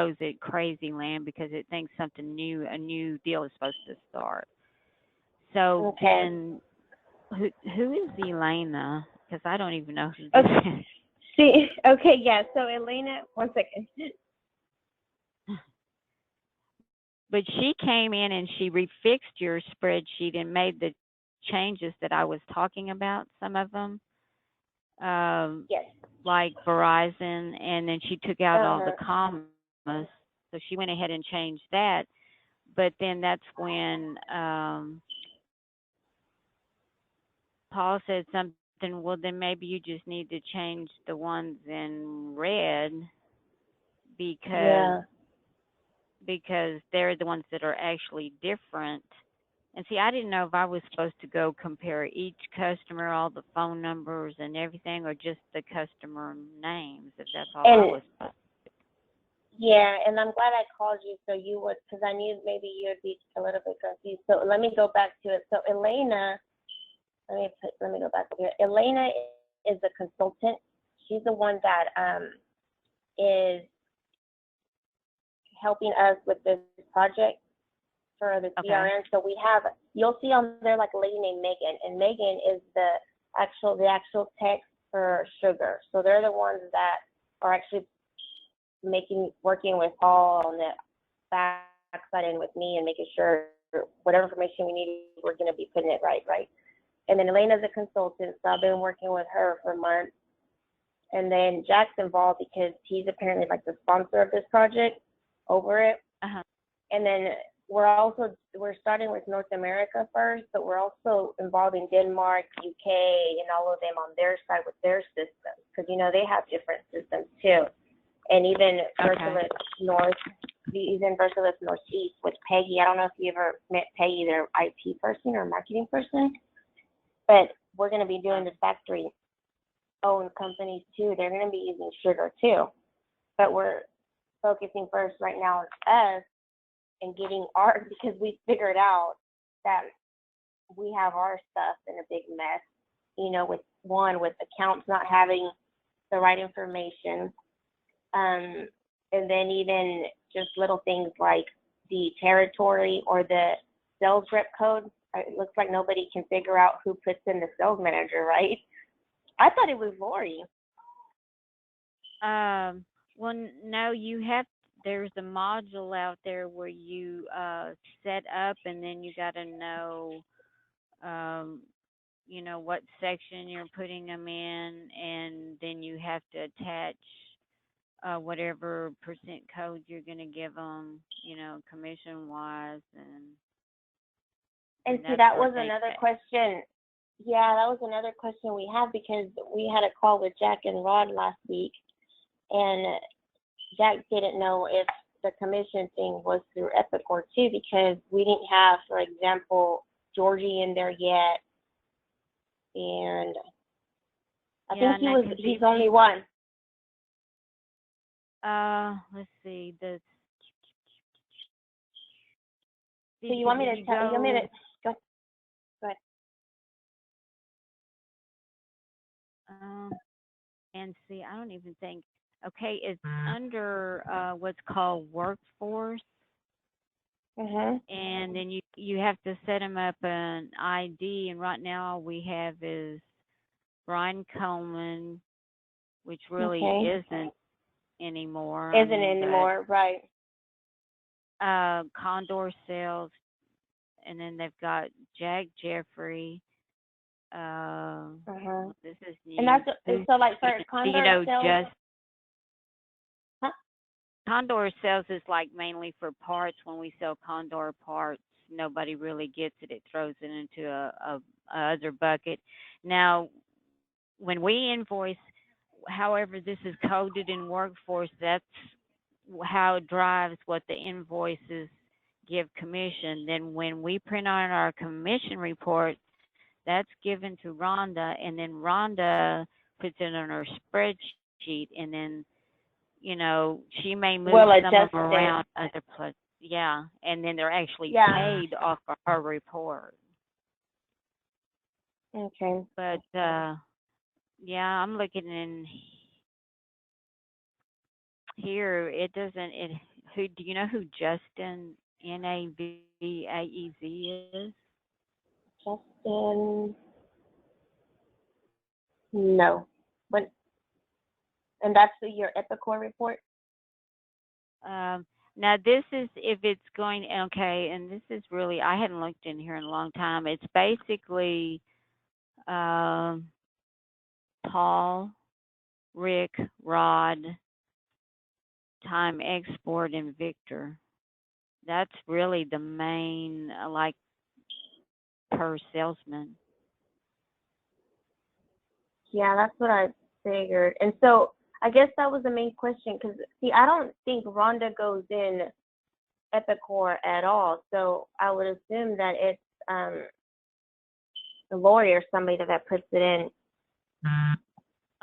throws it crazy land because it thinks something new, a new deal is supposed to start. So Okay. then, who is Elena? Because I don't even know who this Okay. is. See, okay, yeah. So Elena, one second. But she came in and she refixed your spreadsheet and made the changes that I was talking about. Some of them, um, Yes. like Verizon, and then she took out all the Uh-huh. commas. So she went ahead and changed that. But then that's when Paul said something. Well, then maybe you just need to change the ones in red because Yeah. they're the ones that are actually different. And see, I didn't know if I was supposed to go compare each customer, all the phone numbers and everything, or just the customer names, if that's all I And was supposed yeah, and I'm glad I called you so you would, because I knew maybe you would be a little bit confused. So let me go back to it. So Elena, let me go back over here. Elena is a consultant. She's the one that is helping us with this project for the to. Okay. CRM. So you'll see on there like a lady named Megan, and Megan is the actual text for Sugar. So they're the ones that are actually working with Paul on the backside and with me and making sure whatever information we need, we're going to be putting it right. And then Elena's a consultant, so I've been working with her for months. And then Jack's involved because he's apparently like the sponsor of this project over it. Uh-huh. And then we're starting with North America first, but we're also involving Denmark, UK, and all of them on their side with their systems because they have different systems too. And even Okay. Versalis Northeast with Peggy. I don't know if you ever met Peggy, their IT person or marketing person, but we're going to be doing the factory owned companies too. They're going to be using Sugar too, but we're focusing first right now on us and getting because we figured out that we have our stuff in a big mess, with accounts not having the right information. And then even just little things like the territory or the sales rep code. It looks like nobody can figure out who puts in the sales manager, right? I thought it was Lori. Well, no, you have. There's a module out there where you set up, and then you got to um, what section you're putting them in, and then you have to attach whatever percent code you're going to give them, commission wise, And and see, that that sort was of thing. another question. Yeah, that was another question we had because we had a call with Jack and Rod last week, and Jack didn't know if the commission thing was through Epicor too because we didn't have, for example, Georgie in there yet, and I Yeah, think and that could he's be. only one. Let's see. So you want me Did to you tell? You want me to go? go? Go ahead. Um, and see, I don't even think. Okay, it's under what's called workforce, Mhm. and then you have to set them up an ID. And right now, all we have is Brian Coleman, which really Okay. isn't anymore. I Isn't mean, but anymore, right? Condor Sales, and then they've got Jack Jeffrey. Uh-huh. This is And new. that's Who's so like for do you Condor know? sales. Just Huh? Condor sales is like mainly for parts. When we sell Condor parts, nobody really gets it. It throws it into a other bucket. Now, when we invoice, however this is coded in Workforce, that's how it drives what the invoices give commission. Then when we print out our commission report, that's given to Rhonda, and then Rhonda puts it on her spreadsheet, and then she may move We'll some of adjust them it. around other places. Yeah, and then they're actually Yeah. paid off of her report. Okay. But yeah, I'm looking in. here it doesn't. It who do you know who Justin Navaez is? Justin, no. But and that's your Epicor report. Now this is if it's going okay, and this is really I hadn't looked in here in a long time. It's basically um, Paul, Rick, Rod, Time Export, and Victor. That's really the main like per salesman. Yeah, that's what I figured. And so I guess that was the main question because see, I don't think Rhonda goes in Epicor at all. So I would assume that it's a lawyer, somebody that puts it in.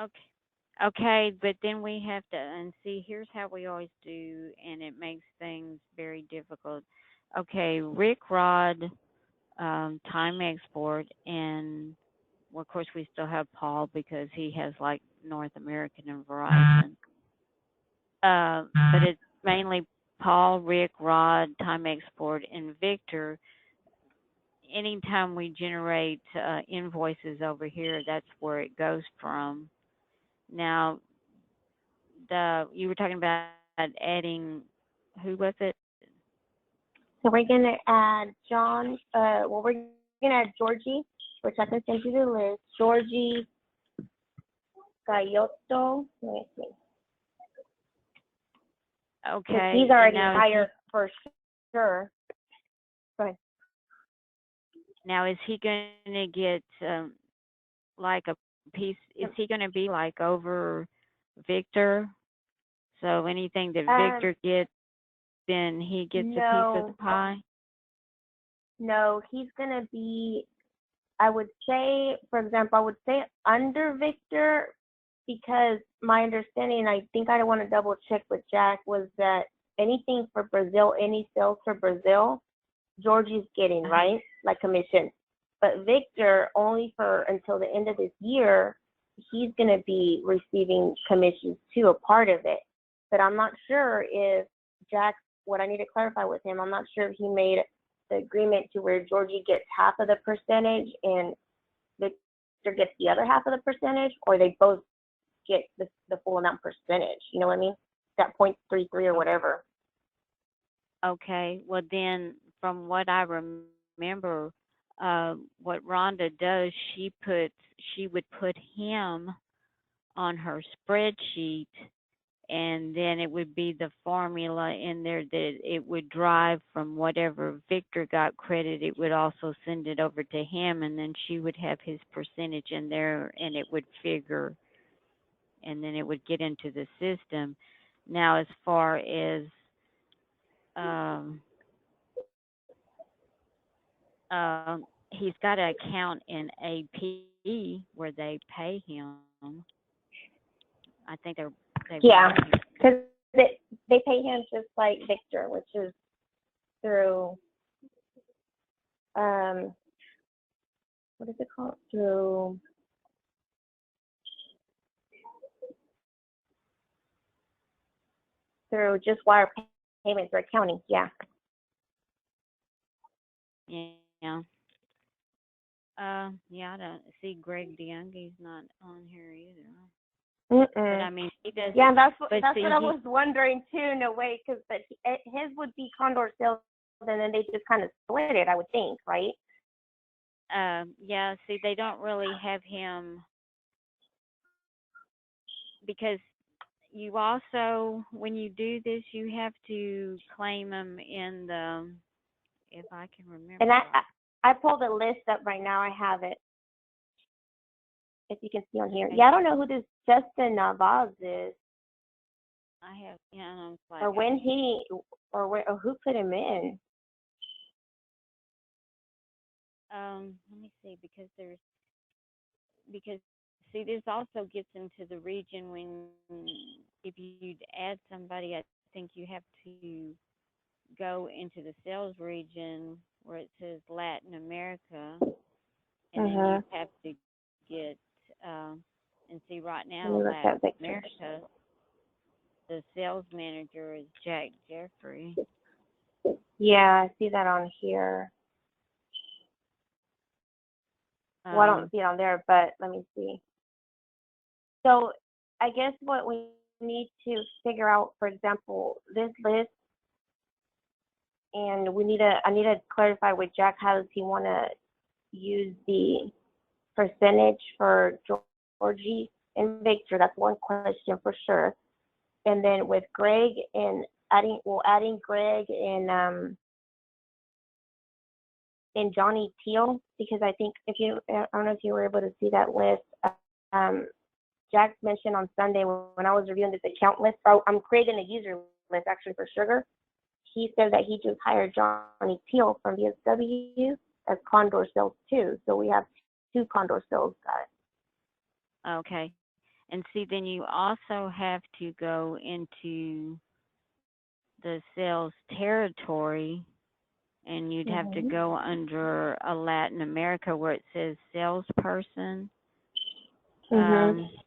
Okay. Okay, but then we have to and see here's how we always do and it makes things very difficult. Okay, Rick Rod, Time Export and well, of course we still have Paul because he has like North American and Verizon. But it's mainly Paul, Rick, Rod, Time Export and Victor. Anytime we generate invoices over here, that's where it goes from. Now, the you were talking about adding who was it? So we're gonna add John. Well, we're gonna add Georgie, which I can send you the list. Georgie Gayotto. Let me see. Because Okay, he's and already hired for sure. Go ahead. now is he going to get like a piece? Is he going to be like over Victor? So anything that Victor gets, then he gets a piece of the No, pie. no, he's gonna be. I would say, for example, I would say under Victor because my understanding, I think I want to double check with Jack, was that anything for Brazil, any sales for Brazil, Georgie's getting, right? Like commission. But Victor, only for until the end of this year, he's going to be receiving commissions too, a part of it. But I'm not sure if Jack, what I need to clarify with him, I'm not sure if he made the agreement to where Georgie gets half of the percentage and Victor gets the other half of the percentage, or they both get the full amount percentage. You know what I mean? That 0.33 or whatever. Okay, well then, from what I remember, what Rhonda does, she would put him on her spreadsheet, and then it would be the formula in there that it would drive from whatever Victor got credit. It would also send it over to him, and then she would have his percentage in there, and it would figure, and then it would get into the system. Now, as far as um, he's got an account in AP where they pay him. I think they Yeah, pay him. because they pay him just like Victor, which is through um what is it called? Through just wire payments or accounting. Yeah. Yeah. Yeah, I don't see Greg DeYoung's not on here either. But Mm-mm. I mean, he does. Yeah, But that's see, what I was wondering too. In a way, because his would be Condor sales, and then they just kind of split it. I would think, right? yeah. See, they don't really have him because you also, when you do this, you have to claim them in the. If I can And remember right. I pulled a list up right now. I have it. If you can see on here. Okay. Yeah, I don't know who this Justin Navaz is, I have. Yeah, and I was like, or when he, or where, or who put him in. let me see because see this also gets into the region when if you'd add somebody, I think you have to go into the sales region where it says Latin America, and then you Uh-huh. have to get and see right now Let me look Latin at Victor. America. The sales manager is Jack Jeffrey. Yeah, I see that on here. Well, I don't Um, see it on there, but let me see. So I guess what we need to figure out, for example, this list, and I need to clarify with Jack how does he want to use the percentage for Georgie and Victor. That's one question for sure. And then with Greg and adding Greg and Johnny Teal, because I think I don't know if you were able to see that list. Um, Jack mentioned on Sunday when I was reviewing this account list. I'm creating a user list actually for sugar. He said that he just hired Johnny Teal from VSW as Condor Sales too. So we have two Condor Sales guys. okay. And see, then you also have to go into the sales territory, and you'd have to Mhm. go under a Latin America where it says salesperson. Mhm. Um,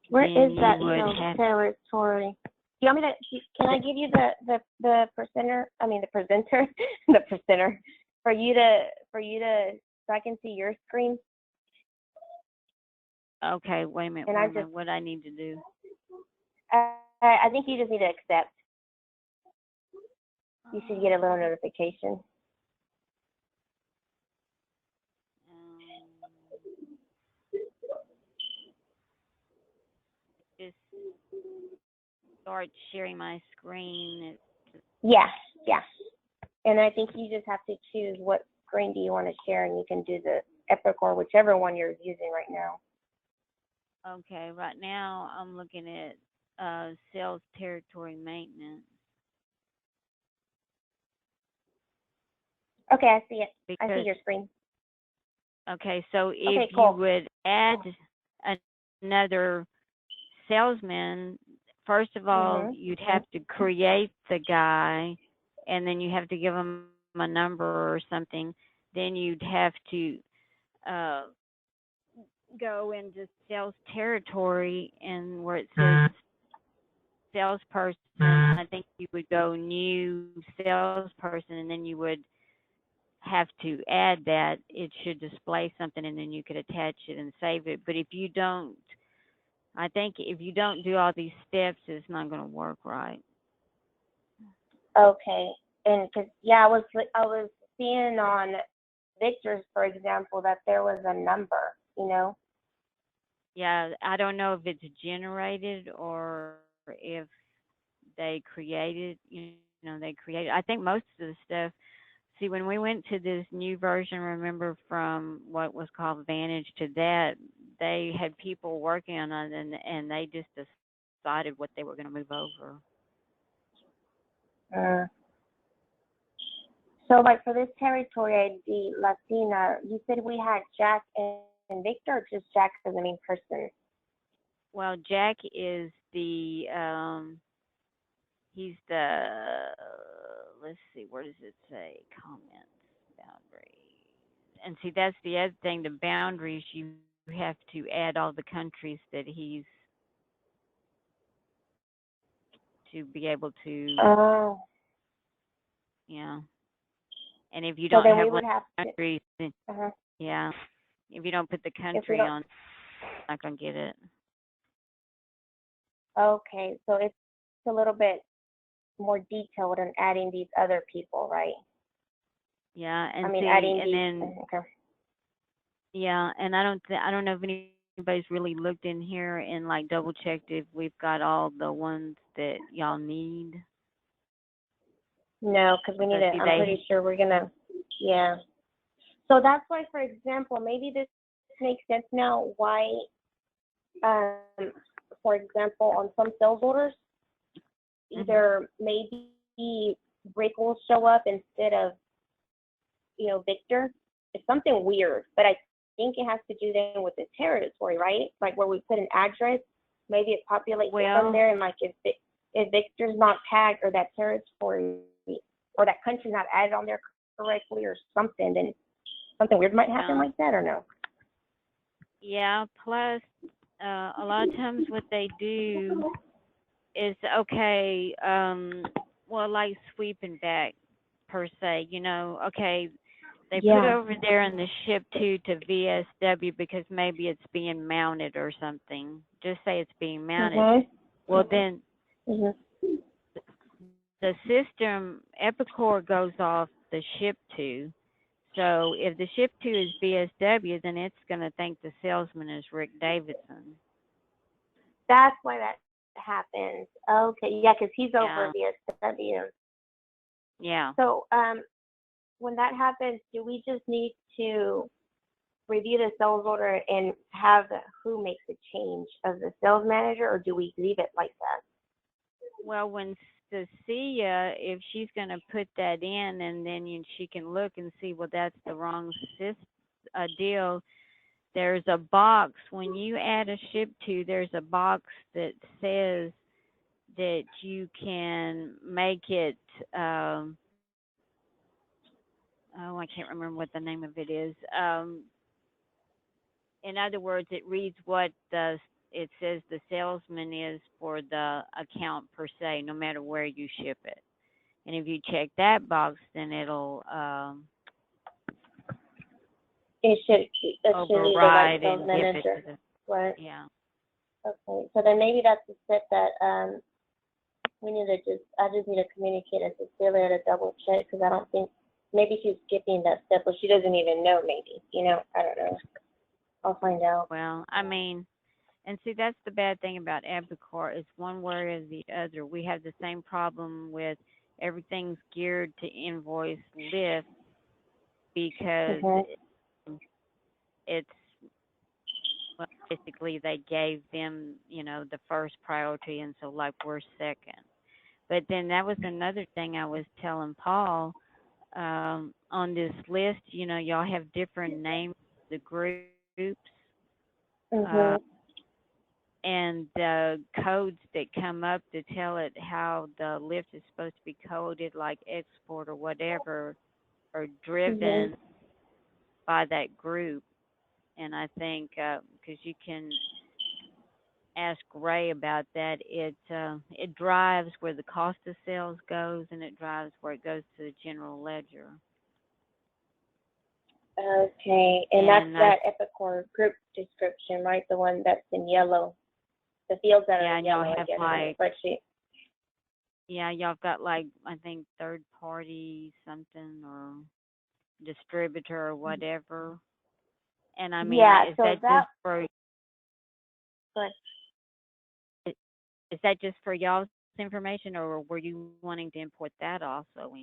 Where then is you that would sales have, territory? Do you want me to? Can I give you the presenter? I mean the presenter, the presenter, for you to so I can see your screen. okay, wait a minute, And wait I a just minute, what I need to do? I think you just need to accept. You should get a little notification. Just start sharing my screen. Yeah, yeah. And I think you just have to choose what screen do you want to share, and you can do the Epic or whichever one you're using right now. Okay, right now I'm looking at sales territory maintenance Okay, I see it. I see because your screen. okay, so if Okay, you cool. would add another salesman, first of all, Mhm. you'd have to create the guy, and then you have to give him a number or something. Then you'd have to uh, go into sales territory, and where it says salesperson, I think you would go new salesperson, and then you would have to add that. It should display something, and then you could attach it and save it. But if you don't, I think if you don't do all these steps, it's not going to work right. Okay. And because yeah, I was seeing on Victor's, for example, that there was a number. You know. Yeah, I don't know if it's generated or if they created, they created. I think most of the stuff. See, when we went to this new version, remember from what was called Vantage to that, they had people working on it, and they just decided what they were going to move over. Uh, so like for this territory ID Latina, you said we had Jack and Victor, or just Jack as the main person? Well, Jack is he's the, let's see, where does it say? Comments, boundaries. And see, that's the other thing, the boundaries, you have to add all the countries that he's to be able to, Oh. yeah. And if you So don't then have we would have to. countries, then, Uh-huh. yeah, if you don't put the If we country don't. on, you're not going to get it. Okay, so it's a little bit more detailed in adding these other people, right? Yeah, I and mean, see, adding and these. then Okay. yeah, and I don't know if anybody's really looked in here and like double checked if we've got all the ones that y'all need. No, because we need Because to. see, I'm they, pretty sure we're gonna. Yeah. So that's why, for example, maybe this makes sense now. Why, um, for example, on some sales orders, mhm. either maybe Rick will show up instead of Victor. It's something weird, but I think it has to do then with the territory, right? Like where we put an address, maybe it populates it from Well, there, and like if Victor's not tagged or that territory or that country's not added on there correctly or something, then something weird might happen yeah, like that, or no? yeah. Plus, a lot of times what they do is okay. Well, like sweeping back per se, okay, they put Yeah. over there in the ship to VSW because maybe it's being mounted or something. Just say it's being mounted. Mhm. Well, then Mhm. the system Epicor goes off the ship to. So if the ship to is VSW, then it's going to think the salesman is Rick Davidson. That's why that happens. Okay. Yeah, because he's over Yeah, VSW. yeah. So when that happens, do we just need to review the sales order and have who makes a change of the sales manager, or do we leave it like that? Well, when Cecilia, if she's going to put that in, and then she can look and see, well, that's the wrong deal. There's a box when you add a ship to. There's a box that says that you can make it. Oh, I can't remember what the name of it is. In other words, it reads what it says the salesman is for the account per se, no matter where you ship it. And if you check that box, then it'll It should be the right override sales and give it manager. to the Right. yeah. Okay. So then maybe that's the step that we need to I just need to communicate with Cecilia to double check because I don't think maybe she's skipping that step or she doesn't even know maybe. I don't know. I'll find out. Well, I mean, and see that's the bad thing about Epicor is one way or the other. We have the same problem with everything's geared to invoice lift because Mhm. it's well, basically they gave them, the first priority, and so like we're second. But then that was another thing I was telling Paul. On this list, y'all have different names of the groups, uh, Mhm. and the codes that come up to tell it how the lift is supposed to be coded, like export or whatever, are Mhm. driven by that group. And I think because you can ask Ray about that. It drives where the cost of sales goes, and it drives where it goes to the general ledger. Okay, and that's And that Epicor group description, right? The one that's in yellow. The fields that are yeah, in and y'all yellow, I have guess, on the like spreadsheet. y'all got like I think third party something or distributor or whatever. And I mean, Yeah. So that. But is that just for y'all's information, or were you wanting to import that also in?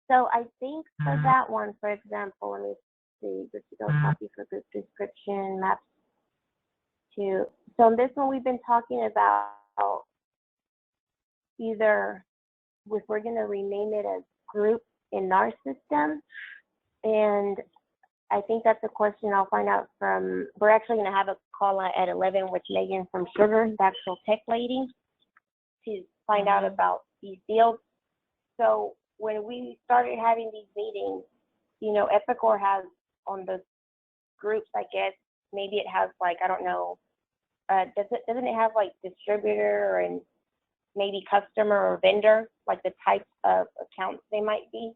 so I think for that one, for example, let me see. Good to go. Copy for group description maps to. So in this one, we've been talking about either if we're going to rename it as group in our system, and I think that's a question I'll find out from. We're actually going to have a call at 11 with Megan from Sugar, the actual tech lady, to find out Mhm. about these deals. So when we started having these meetings, Epicor has on the groups, I guess, maybe it has like, I don't know, doesn't it have like distributor and maybe customer or vendor, like the types of accounts they might be?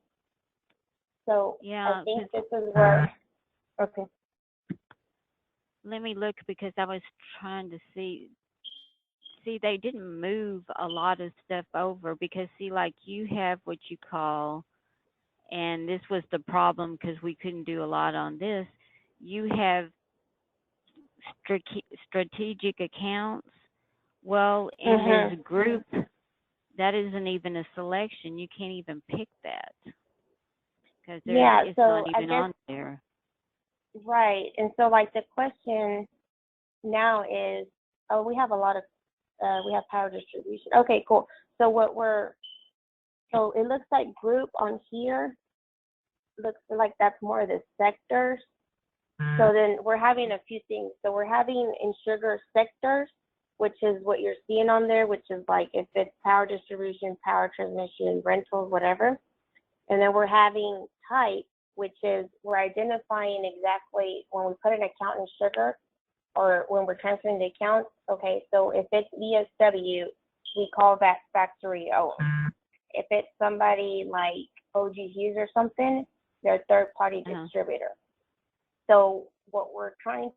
So I Yeah, think 'cause this is where, okay. let me look because I was trying to see. See, they didn't move a lot of stuff over because, see, like you have what you call, and this was the problem because we couldn't do a lot on this. You have strategic accounts. Well, in Mhm. this group, that isn't even a selection. You can't even pick that because Yeah, it's so not I even guess on there. right. And so like the question now is, oh, we have a lot of we have power distribution. Okay, cool. So so it looks like group on here looks like that's more of the sectors. So then we're having a few things. So we're having in sugar sectors, which is what you're seeing on there, which is like if it's power distribution, power transmission, rentals, whatever. And then we're having type, which is we're identifying exactly when we put an account in sugar, or when we're transferring the accounts. Okay, so if it's VSW, we call that factory owned. If it's somebody like OG Hughes or something, they're a third party Uh-huh. distributor. So what we're trying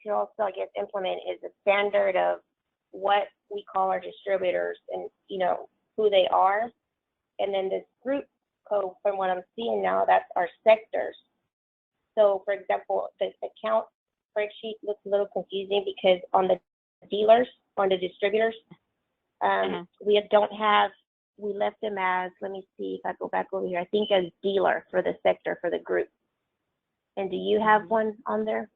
to also, I guess, implement is a standard of what we call our distributors and, who they are. And then this group code, from what I'm seeing now, that's our sectors. So, for example, the account spreadsheet looks a little confusing because on the dealers, on the distributors, Uh-huh. we don't have, we left them as, let me see if I go back over here, I think as dealer for the sector, for the group. And do you have Mhm. one on there?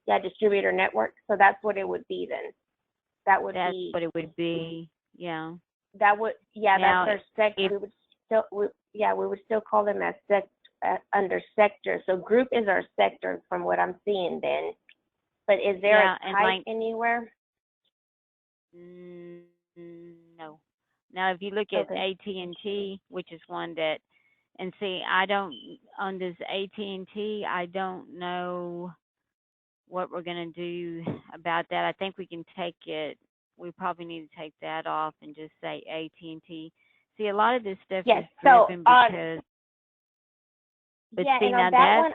Yeah, distributor network. So that's what it would be then. That would That's be, what it would be. Yeah. yeah, that's Now, our sec. if We would still call them as under sector. So group is our sector from what I'm seeing then. But is there a yeah, and type like anywhere? mm, no. Now, if you look at Okay. AT&T, which is one that, and see, I don't on this AT&T, I don't know what we're gonna do about that. I think we can take it. We probably need to take that off and just say AT&T. See, a lot of this stuff Yes. is So driven because, but yeah, see and on now that that's one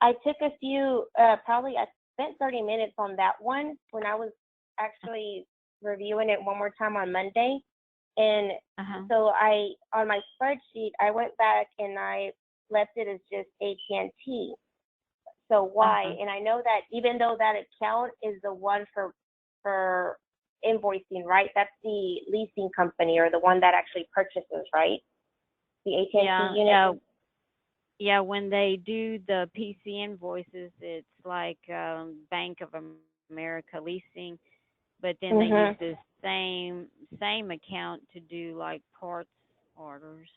I took a few probably I spent 30 minutes on that one when I was actually reviewing it one more time on Monday. And uh-huh. so on my spreadsheet, I went back and I left it as just AT&T. So why? Uh-huh. And I know that even though that account is the one for invoicing, right? That's the leasing company or the one that actually purchases, right? The AT&T Yeah, unit. yeah, when they do the PC invoices, it's like Bank of America leasing, but then they use this Mhm. same account to do like parts orders.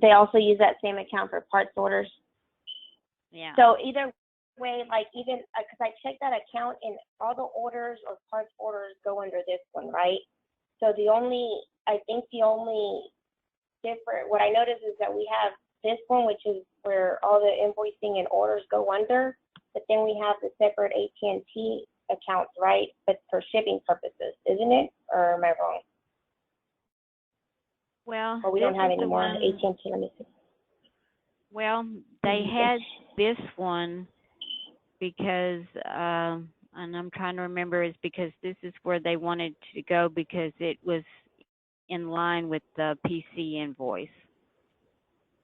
They also use that same account for parts orders. Yeah. So either way, like even because I checked that account and all the orders or parts orders go under this one, right? So I think the only different, what I noticed is that we have this one, which is where all the invoicing and orders go under, but then we have the separate AT&T accounts, right? But for shipping purposes, isn't it? Or am I wrong? Well, Or we this don't have is any the more one. AT&T? Let me see. Well, Let they me see. had this one because, and I'm trying to remember, is because this is where they wanted to go because it was in line with the PC invoice,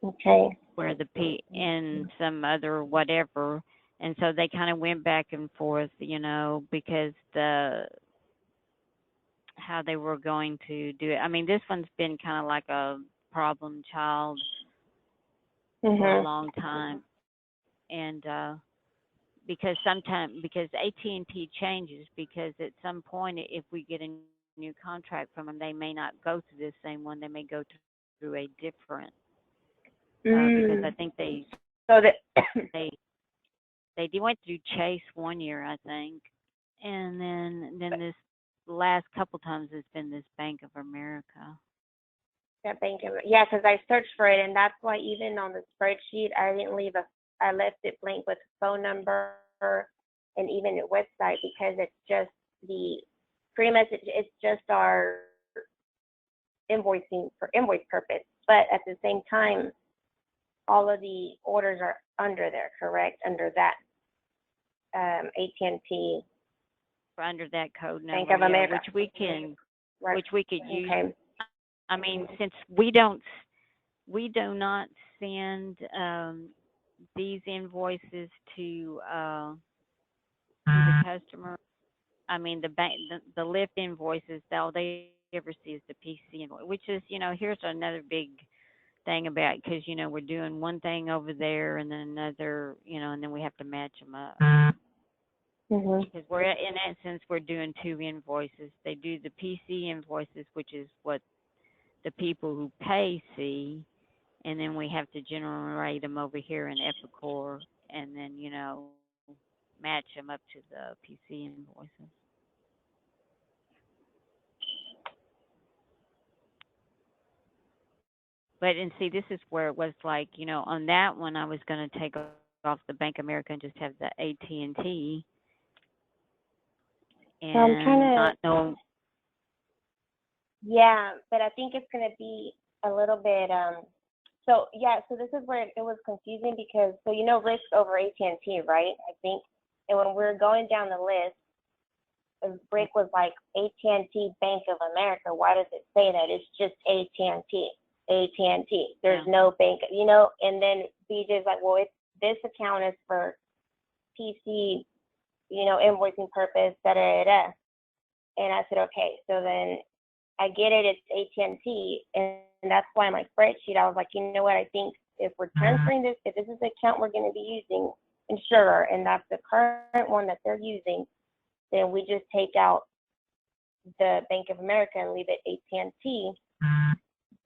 Okay. where the P and some other whatever, and so they kind of went back and forth, because the how they were going to do it. I mean, this one's been kind of like a problem child for a Mhm. long time, and because AT&T changes because at some point if we get a new contract from them, they may not go to this same one. They may go through a different because I think Mm. So that they went through Chase one year, I think, and then this last couple times it's been this Bank of America. that bank, yeah, because I searched for it, and that's why even on the spreadsheet, I left it blank with phone number and even the website because it's just the pretty much it's just our invoicing for invoice purpose. But at the same time, all of the orders are under there, correct? Under that AT&T For under that code Bank number, of yeah, America, right? which we could use. Okay. I mean, since we do not send these invoices to the customer. I mean, the lift invoices, all they ever see is the PC invoice, which is, here's another big thing about because we're doing one thing over there and then another, and then we have to match them up Mhm. because we're in essence we're doing two invoices. They do the PC invoices, which is what the people who pay see, and then we have to generate them over here in Epicor, and then match them up to the PC invoices. But and see, this is where it was like, on that one I was going to take off off the Bank of America and just have the AT&T So I'm trying and to, not know. yeah, but I think it's gonna be a little bit, so yeah, so this is where it was confusing because, so you know, risk over AT&T, right? I think, and when we were going down the list, Brick was like AT&T Bank of America. Why does it say that? It's just AT&T, AT&T. There's Yeah. no bank, you know. And then BJ's like, well, it's this account is for PC, you know, invoicing purpose, da da da da. And I said, okay. So then I get it. It's AT&T, and that's why my spreadsheet. I was like, you know what? I think if we're transferring this, if this is the account we're going to be using, Insurer, and that's the current one that they're using, then we just take out the Bank of America and leave it AT&T.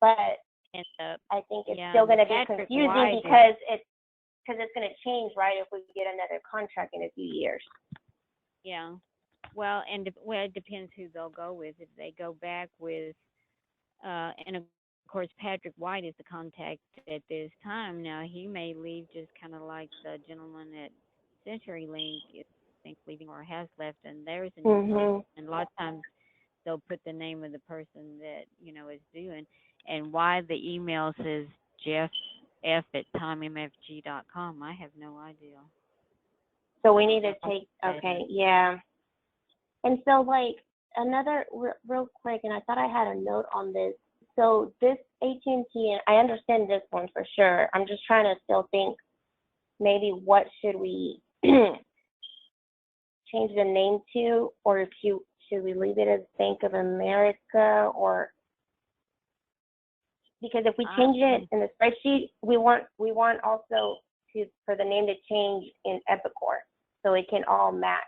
But And I think it's yeah, still and the going to be Patrick confusing White is, because it's going to change, right, if we get another contract in a few years. yeah. Well, and well, it depends who they'll go with. If they go back with, and of course Patrick White is the contact at this time. Now he may leave just kind of like the gentleman at CenturyLink is, I think, leaving or has left, and there's a new person. Mhm. And a lot of times they'll put the name of the person that is doing, and why the email says Jeff F at timemfg.com. I have no idea. So we need to What take. that Okay, is. yeah. And so, like, another real quick, and I thought I had a note on this. So this AT&T, and I understand this one for sure. I'm just trying to still think maybe what should we change the name to, or if should we leave it as Bank of America, or because if we change it Um, in the spreadsheet, we want also to for the name to change in Epicor, so it can all match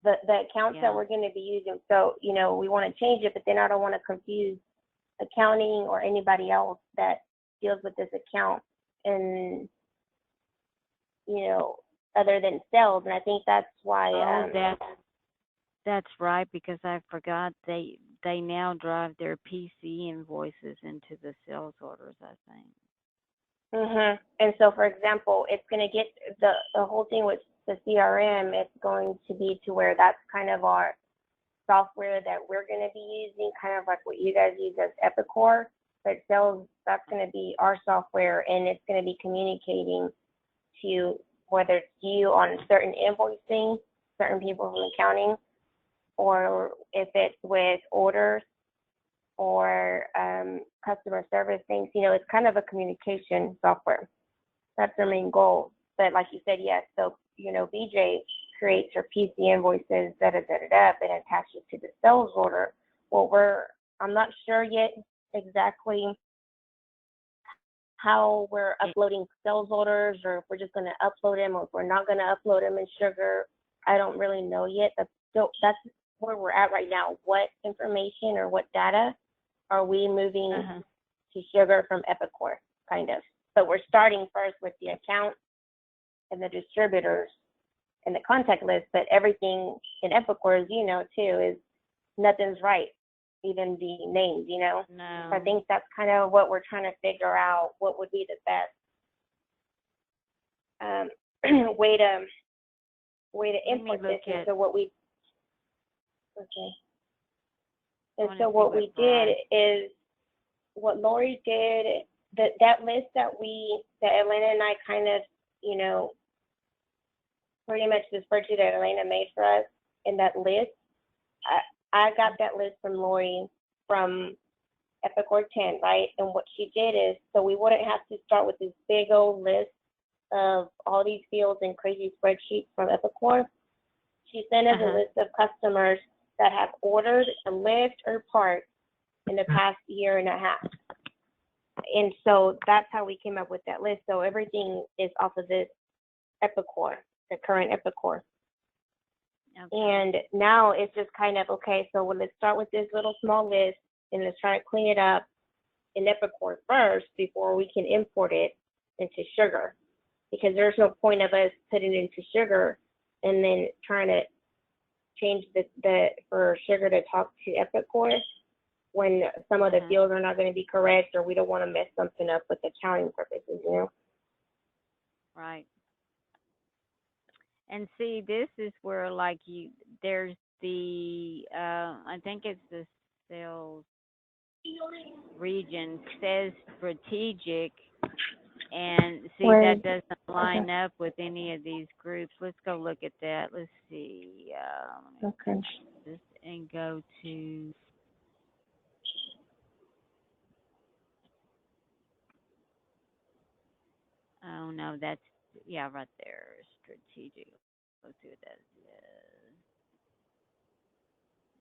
the accounts that yeah. we're going to be using. So, you know, we want to change it, but then I don't want to confuse accounting or anybody else that deals with this account and, you know, other than sales. And I think that's why, Oh, that's right because I forgot they now drive their PC invoices into the sales orders, I think. and so, for example, it's going to get the whole thing with the CRM, it's going to be to where that's kind of our software that we're going to be using, kind of like what you guys use as Epicor, but sales, that's going to be our software, and it's going to be communicating to whether it's you on certain invoicing, certain people from accounting, or if it's with orders or customer service things. You know, it's kind of a communication software. That's their main goal. But like you said, yes, so, you know, BJ creates her PC invoices, da da da da da, and attaches to the sales order. Well, I'm not sure yet exactly how we're It, uploading sales orders, or if we're just going to upload them, or if we're not going to upload them in Sugar. I don't really know yet. That's where we're at right now. What information or what data are we moving uh-huh. to Sugar from Epicor, kind of? But we're starting first with the account and the distributors and the contact list, but everything in Epicor, as you know too, is nothing's right, even the names, you know. So I No. think that's kind of what we're trying to figure out, what would be the best way to Let me import this. look And at so what we okay, I and want to so see what what we did Verizon. is what Lori did, that list that Atlanta and I kind of, you know, pretty much the spreadsheet that Atlanta made for us in that list. I got that list from Lori from Epicor 10, right? And what she did is, so we wouldn't have to start with this big old list of all these fields and crazy spreadsheets from Epicor. She sent us a Uh-huh. list of customers that have ordered a lift or part in the past year and a half. And so that's how we came up with that list. So everything is off of this Epicor, the current Epicor. Okay. And now it's just kind of, okay, so let's start with this little small list and let's try to clean it up in Epicor first before we can import it into Sugar. Because there's no point of us putting it into Sugar and then trying to change the for Sugar to talk to Epicor when some of the Uh-huh. fields are not going to be correct, or we don't want to mess something up with accounting purposes, you know? Right. And see, this is where like there's the I think it's the sales region says strategic, and see Where is that doesn't okay. line up with any of these groups. Let's go look at that. Let's see. Let me Okay. this and go to. Oh no, that's yeah, right there. Strategic. Let's see what that is.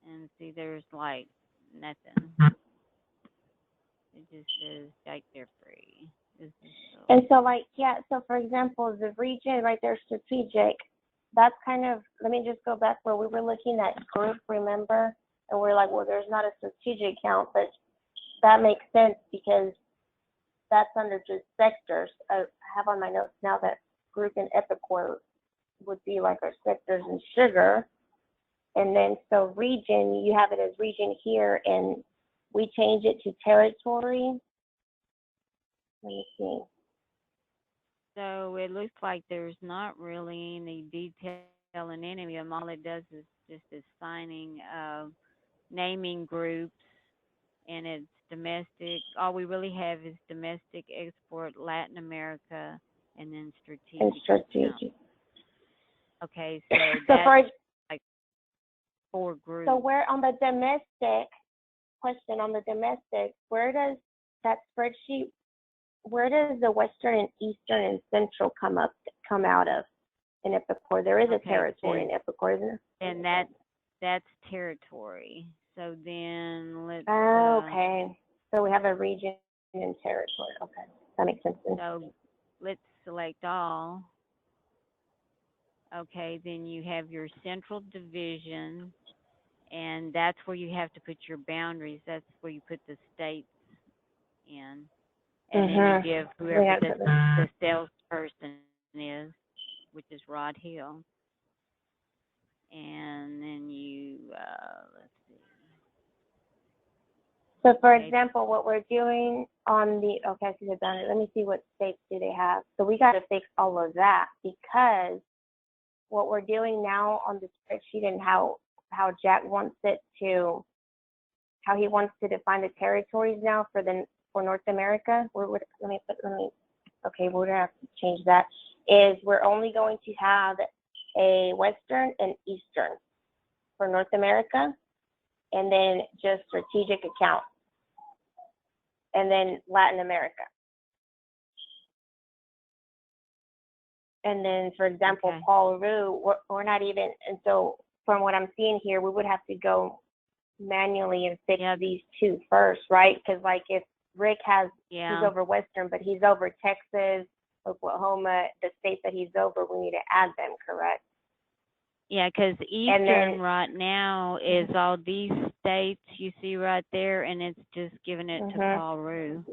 And see, there's like nothing. It just says like they're free. This is And so. so, like, yeah, so for example, the region right there, strategic, that's kind of, let me just go back where we were looking at group, remember? And we're like, well, there's not a strategic count, but that makes sense because that's under just sectors. I have on my notes now that group and epicor would be like our sectors in sugar. And then, so region, you have it as region here, and we change it to territory. Let me see. So it looks like there's not really any detail in any of them. All it does is just assigning naming groups, and it's domestic. All we really have is domestic, export, Latin America, and then And strategic account. strategic. Okay, so So that's for like four so groups. where on the domestic question on the domestic, where does that spreadsheet? Where does the Western and Eastern and Central come out of in Epicor? There is a Okay, territory in Epicor, isn't there? and that's territory. So then let's Oh, okay. So we have a region and territory. Okay, that makes sense. so let's select all. Okay, then you have your central division, and that's where you have to put your boundaries. That's where you put the states in, and then you give We whoever have the salesperson is, which is Rod Hill, and then you let's see. So, for Okay, example, what we're doing on the okay, I see the boundary. Let me see what states do they have. So we got to fix all of that because what we're doing now on the spreadsheet and how Jack wants it to how he wants to define the territories now for North America. Let me okay, we're gonna have to change that. Is we're only going to have a Western and Eastern for North America, and then just strategic accounts, and then Latin America. And then, for example, okay, Paul Rue, we're not even, and so from what I'm seeing here, we would have to go manually and fix yeah, these two first, right? Because like if Rick he's yeah, over Western, but he's over Texas, Oklahoma, the states that he's over, we need to add them, correct? yeah. Because And then, Eastern right now is all these states you see right there, and it's just giving it to mhm, Paul Rue.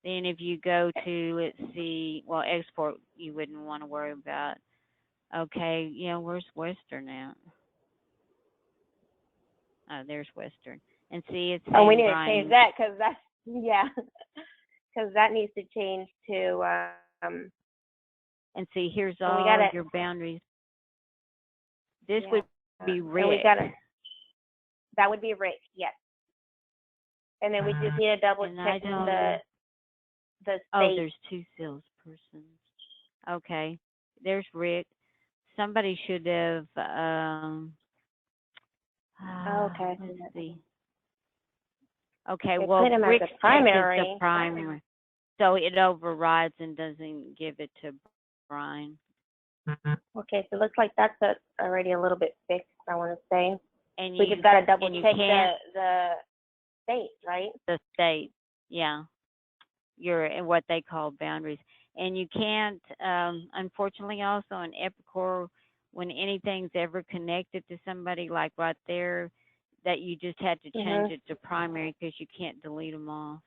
Then if you go to, let's see, well, export, you wouldn't want to worry about. Okay, where's Western at? Oh, there's Western. And see, it's oh, we saying need to change Brian. that because that's yeah, because that needs to change to And see, here's and we all gotta your boundaries. This yeah, would be and we Rick. gotta that would be Rick, yes. And then we just need to double And check I don't know. the Oh, state. there's two salespersons. Okay, there's Rick. Somebody should have, Oh, okay, I see let's that. see. Okay, They well, put him as Rick's a check is the primary. primary, so it overrides and doesn't give it to Brian. Okay, so it looks like that's already a little bit fixed, I want to say. And We just got to double you check can't the state, right? the state, yeah, your what they call boundaries, and you can't. Unfortunately, also in Epicor, when anything's ever connected to somebody like right there, that you just had to change Mhm. it to primary because you can't delete them off.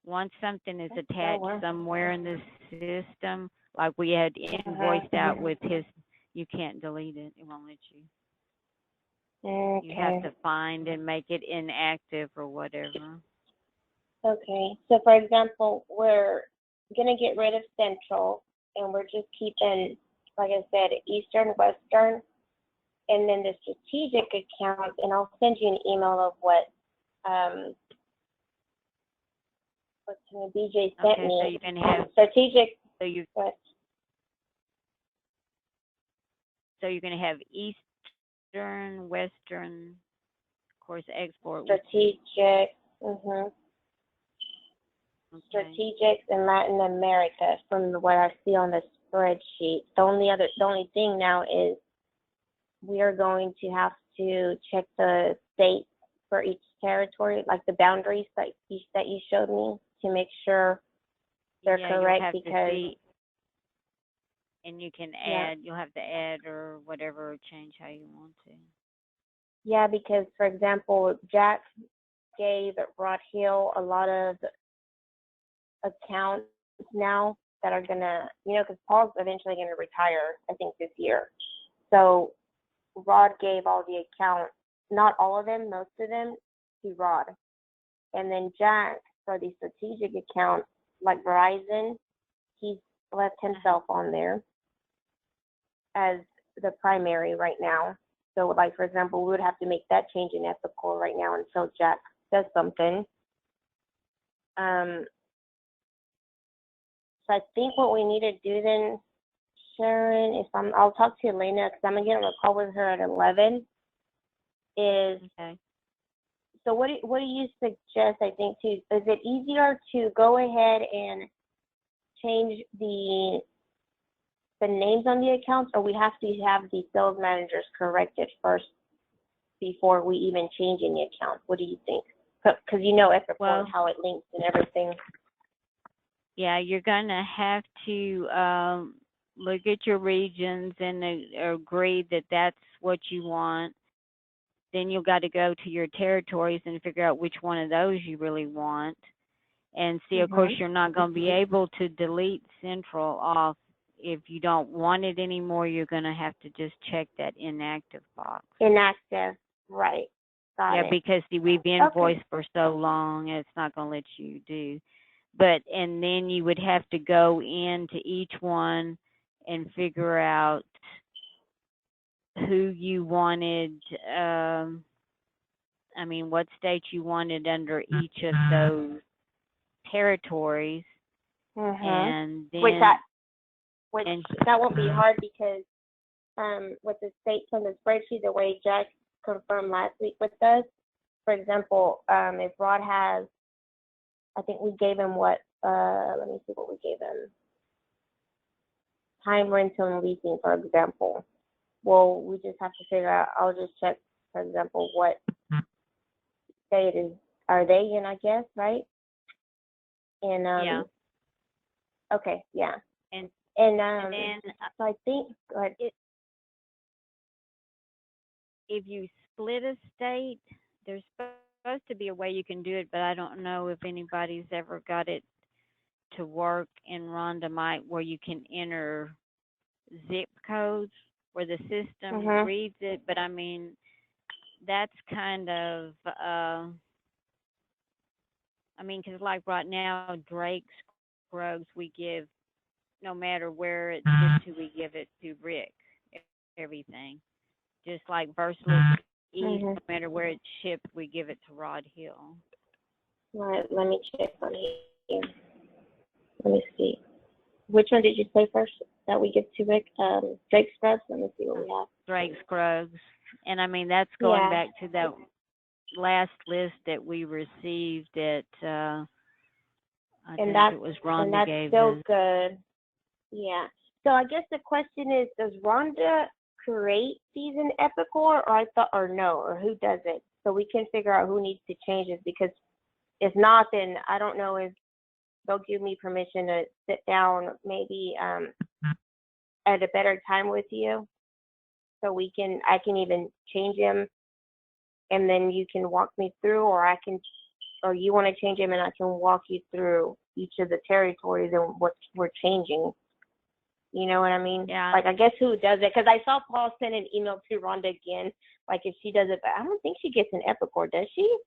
Once something is Oh, attached well. somewhere in the system, like we had Uh-huh. invoiced out with his, you can't delete it. It won't let you. You have Okay. to find and make it inactive or whatever. Okay. So, for example, we're gonna get rid of Central, and we're just keeping like I said, Eastern, Western, and then the strategic accounts. And I'll send you an email of um what BJ sent Okay, so me. you can have Strategic. so you What? so you're gonna have Eastern, Western, of course, export, which is Strategic. Mhm. okay. Strategics in Latin America, from what I see on the spreadsheet. The only thing now is we are going to have to check the states for each territory, like the boundaries that you showed me, to make sure they're Yeah, you'll correct. have to Because see, and you can yeah, add. You'll have to add or whatever, or change how you want to. yeah, because for example, Jack gave Rod Hill a lot of accounts now that are gonna, because Paul's eventually gonna retire, I think this year. So Rod gave all the accounts, not all of them, most of them, to Rod. And then Jack, for the strategic account, like Verizon, he's left himself on there as the primary right now. So, like, for example, we would have to make that change in ethical right now until Jack says something. Um, so I think what we need to do then, Sharon, I'll talk to Elena because I'm gonna get on a call with her at 11. Is Okay. So what do you suggest? I think too, is it easier to go ahead and change the names on the accounts, or we have to have the sales managers corrected first before we even change any account? What do you think? Because Epic Well, how it links and everything. yeah, you're gonna have to look at your regions and agree that that's what you want. Then you'll got to go to your territories and figure out which one of those you really want. And see, of course, Mhm. you're not going to be able to delete Central off. If you don't want it anymore, you're going to have to just check that inactive box. Inactive. Right. Got Yeah, it. because see, we've Okay. invoiced for so long, it's not going to let you do. But and then you would have to go into each one and figure out who you wanted. I mean, what state you wanted under each of those territories, Mhm. and Which then that which and that won't be hard because with the states on the spreadsheet, the way Jack confirmed last week with us, for example, if Rod has, I think we gave him let me see what we gave him. Time rental and leasing, for example. Well, we just have to figure out, I'll just check, for example, what state are they in, I guess, right? And, yeah, okay, yeah. and And, and then so I think, go ahead. it, if you split a state, there's supposed to be a way you can do it, but I don't know if anybody's ever got it to work in Rondomite where you can enter zip codes where the system Mhm. reads it. But I mean, that's kind of, I mean, because like right now, Drake's Scruggs, we give no matter where it's shipped to, we give it to Rick, everything. Just like Versatile East, Mhm. no matter where it's shipped, we give it to Rod Hill. All right, let me check on here. Let me see. Which one did you say first that we give to Rick? Drake Scrubs. Let me see what we have. Drake's Scruggs. And I mean, that's going Yeah, back to that last list that we received at, I and think that's it was and Rhonda that's gave still us. good. Yeah. So I guess the question is, does Rhonda create these in Epicor, or no, or who does it? So we can figure out who needs to change this, because if not, then I don't know if they'll give me permission to sit down maybe at a better time with you, so I can even change them, and then you can walk me through, or you want to change them and I can walk you through each of the territories and what we're changing. You know what I mean? Yeah, Like, I guess who does it? Because I saw Paul send an email to Rhonda again, like if she does it, but I don't think she gets an Epicor, does she?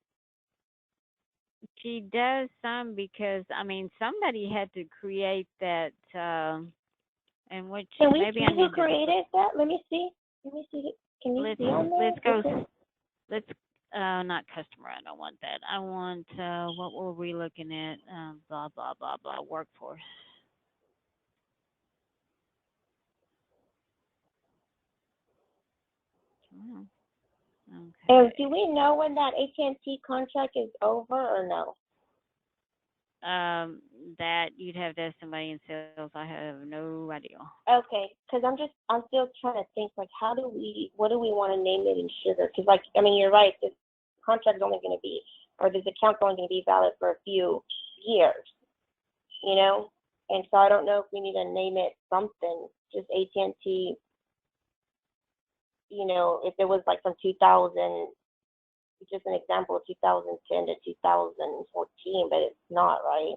she does some because, I mean, somebody had to create that. and which Can we maybe see I who need to created that? Let me see. Let me see. Can you see on let's there? go. Is it Let's not customer. I don't want that. I want what were we looking at? Blah blah blah blah. Workforce. Oh, and do okay. we know when that AT&T contract is over or no? That you'd have to ask somebody in sales. I have no idea. Okay, because I'm still trying to think, like, what do we want to name it in sugar? Because, like, I mean, you're right, this contract is only going to be, or this account's only going to be valid for a few years, you know? And so I don't know if we need to name it something, just AT&T, you know, if it was like from 2000, just an example of 2010 to 2014, but it's not, right?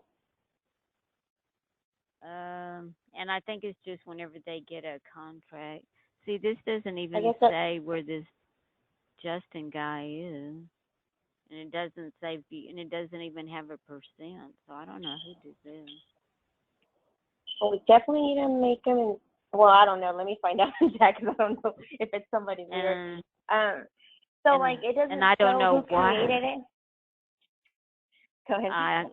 And I think it's just whenever they get a contract. See, this doesn't I even guess that, say where this Justin guy is, and it doesn't say, and it doesn't even have a percent. So I don't know who this is. well, we definitely need to make them, well, I don't know, let me find out that, because I don't know if it's somebody weird. And Um, so, and like, it and doesn't I don't show who know created why. it. Go ahead. I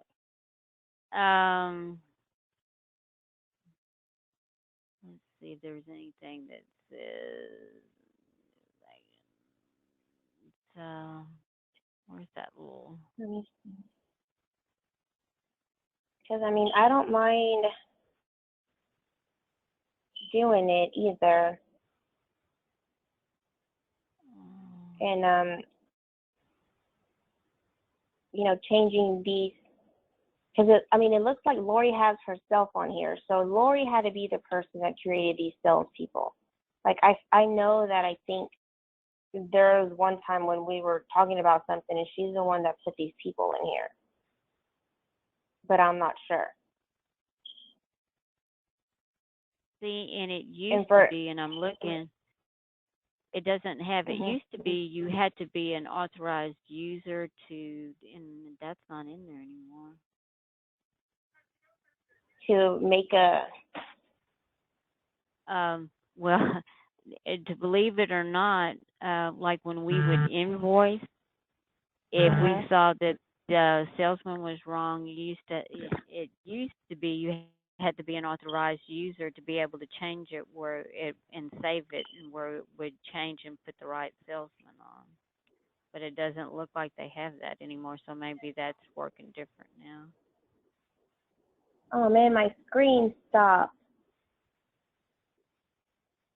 let's see if there's anything that says like where's that little Let me see. Because, I mean, I don't mind doing it either. um, And, you know, changing these. Because, I mean, it looks like Lori has herself on here. So Lori had to be the person that created these salespeople. Like, I know that I think there was one time when we were talking about something, and she's the one that put these people in here. But I'm not sure. see, and it And used to for, be, and I'm looking, it doesn't have. It mhm, used to be you had to be an authorized user to, and that's not in there anymore. to make a, Well, to believe it or not, like when we would invoice, if we mhm, saw that the salesman was wrong, it used to be you had to be an authorized user to be able to change it where it and save it and where it would change and put the right salesman on. But it doesn't look like they have that anymore, so maybe that's working different now. oh man, my screen stopped.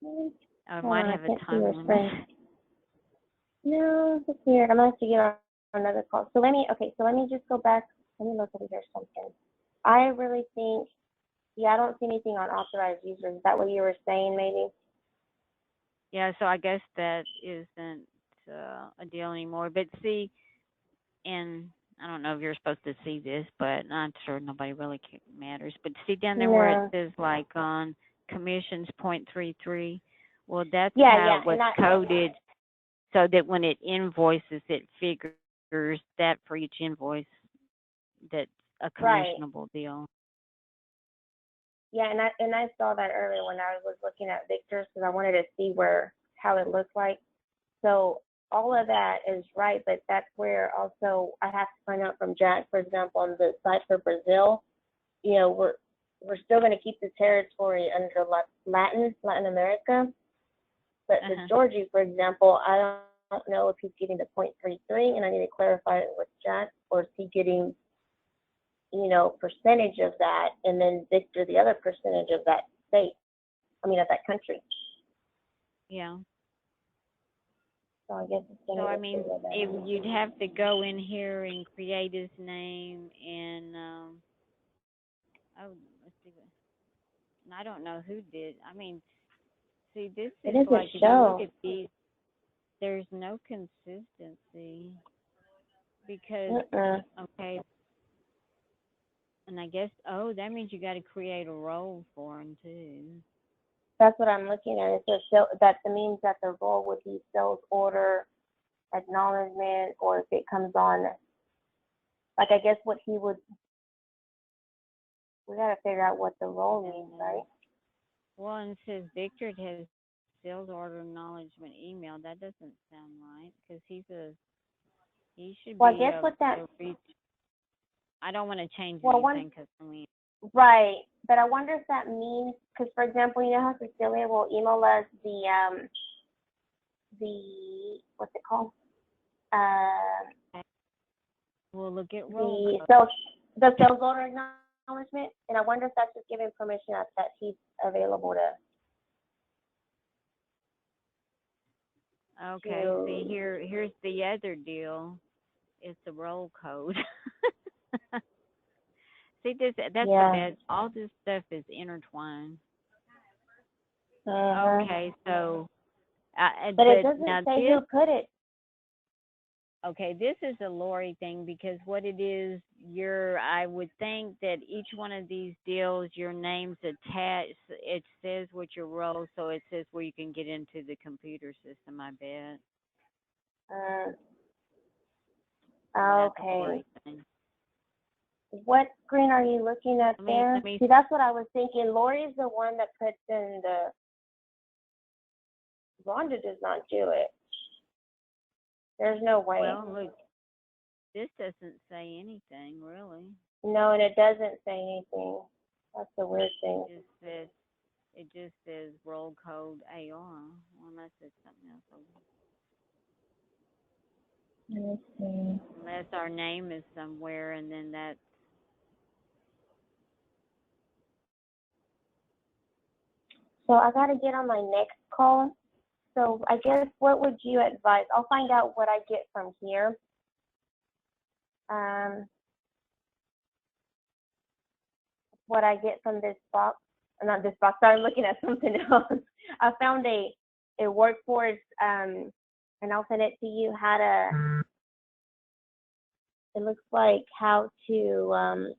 Hold Or it on, might I have a can't see time your limit. screen. No, that's weird. I'm gonna have to get on another call. So let me just go back. Let me look over here something. I really think, yeah, I don't see anything on authorized users. Is that what you were saying, maybe? Yeah, so I guess that isn't a deal anymore. But see, and I don't know if you're supposed to see this, but I'm sure nobody really matters. But see down there where it No. says like on commissions 0.33, well, that's Yeah, how yeah, it was and I, coded so that when it invoices, it figures that for each invoice, that's a right. commissionable deal. Yeah, and I saw that earlier when I was looking at Victor's because I wanted to see how it looked like. So all of that is right, but that's where also I have to find out from Jack, for example, on the site for Brazil. You know, we're still going to keep the territory under Latin America, but Uh the huh. Georgie, for example, I don't know if he's getting the 0.33, and I need to clarify it with Jack, or is he getting, you know, percentage of that, and then Victor the other percentage of that state. I mean, of that country. Yeah. So I guess it's going So to I need to mean, figure that out. you'd have to go in here and create his name and oh, let's see what. And I don't know who did. I mean, see, this It is doesn't like if you look show. at these, there's no consistency because Uh-uh. okay, and I guess that means you got to create a role for him too. That's what I'm looking at. It says that means that the role would be sales order acknowledgement, or if it comes on, like I guess what he would, we got to figure out what the role means, right? Well, and it says Victor has sales order acknowledgement email. That doesn't sound right because he should Well, I be guess what that, a reach. I don't want to change well, anything because when we right, but I wonder if that means, because for example, you know how Cecilia will email us what's it called? Uh, we'll look at roll the call. sales, the sales order acknowledgement, and I wonder if that's just giving permission that he's available Okay, see to, here's the other deal. It's a roll code. See this that's the yeah, bad. All this stuff is intertwined. uh-huh. Okay, so But it but doesn't now say this who put it. okay, this is a Lori thing because what it is, I would think that each one of these deals, your name's attached. It says what your role, so it says where you can get into the computer system. I bet. Uh, Yeah, it's a okay. Lori thing. What screen are you looking at Let there? me. See, that's what I was thinking. Lori's the one that puts in the. Rhonda does not do it. There's no way. Well, look, this doesn't say anything really. No, and it doesn't say anything. That's the weird It thing. just says it just says roll code AR. Well, unless it's something else. Let's see. Unless our name is somewhere, and then that. So I got to get on my next call. So I guess what would you advise? I'll find out what I get from here. Um, what I get from this box. Not this box. Sorry, I'm looking at something else. I found a workforce. And I'll send it to you. How to. It looks like how to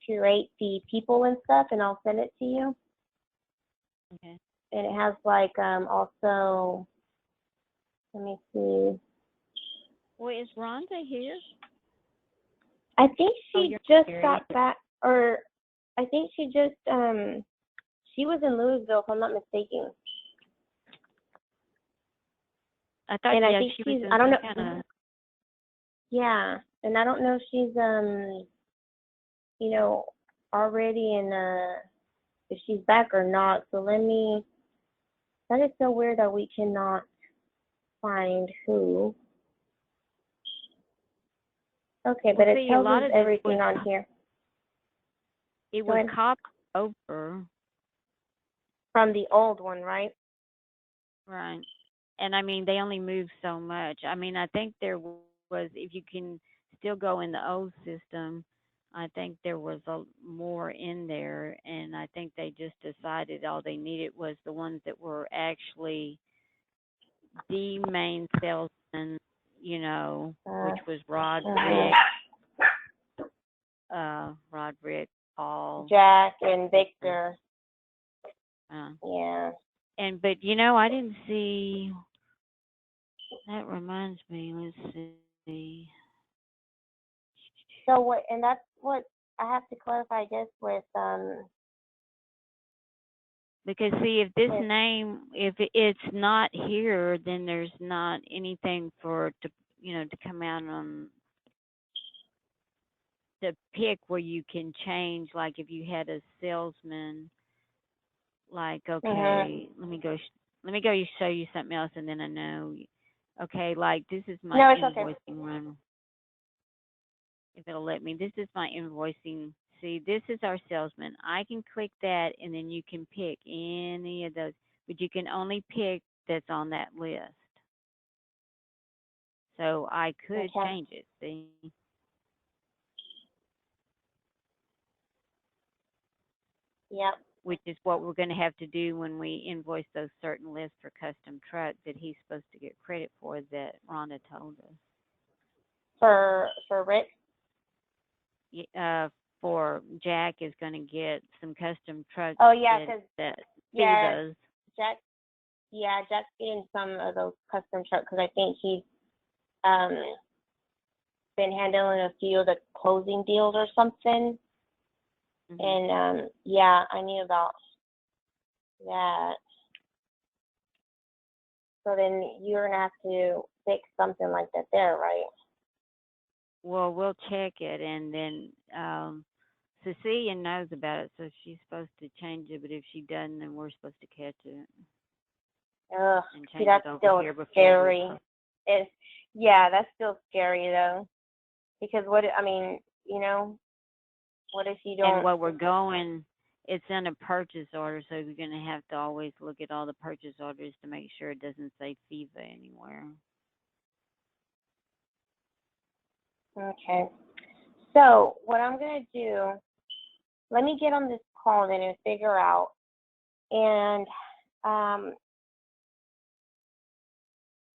curate the people and stuff, and I'll send it to you. Okay. And it has like also. Let me see. Well, is Rhonda here? I think Oh, she you're just here. got back, or I think she just she was in Louisville, if I'm not mistaken. I thought, And I yeah, think she was she's, in I don't some know, kind of. yeah, and I don't know if she's you know, already in if she's back or not. So let me. That is so weird that we cannot find who. Okay, Well, but it see, a tells lot us of this everything on here. it Go was ahead. copied over, From the old one, right? right? And I mean, they only moved so much. I mean, I think there was, if you can still go in the old system, I think there was more in there, and I think they just decided all they needed was the ones that were actually the main salesman, Uh, which was uh Roderick, Paul, Jack and Victor. Victor. Uh, Yeah. and but I didn't see. That reminds me. Let's see. So what? And that's what I have to clarify, I guess, Because see, if this with. name, if it's not here, then there's not anything for to to come out on to pick where you can change. Like if you had a salesman, like Mhm. okay, let me go show you something else, and then I know. Okay, like this is my No, it's okay. invoicing run. If it'll let me, this is my invoicing. See, this is our salesman. I can click that, and then you can pick any of those, but you can only pick that's on that list. So I could Okay. change it. See, Yep. which is what we're going to have to do when we invoice those certain lists for custom truck that he's supposed to get credit for that Rhonda told us. For Rick. For Jack is going to get some custom trucks Oh yeah, that 'cause that yeah, Fee Jack. Yeah, Jack's getting some of those custom trucks because I think he's um been handling a few of the closing deals or something. does. And yeah, I knew about that. So then you're gonna have to fix something like that there, right? Well, we'll check it, and then Cecilia knows about it, so she's supposed to change it. But if she doesn't, then we're supposed to catch it Ugh, and see, change that's it over still here before we scary. It's yeah, that's still scary though. Because what I mean, what if you and don't? what we're going, it's in a purchase order, so we're gonna have to always look at all the purchase orders to make sure it doesn't say FIFA anywhere. Okay. So what I'm gonna do? Let me get on this call then and figure out. And um,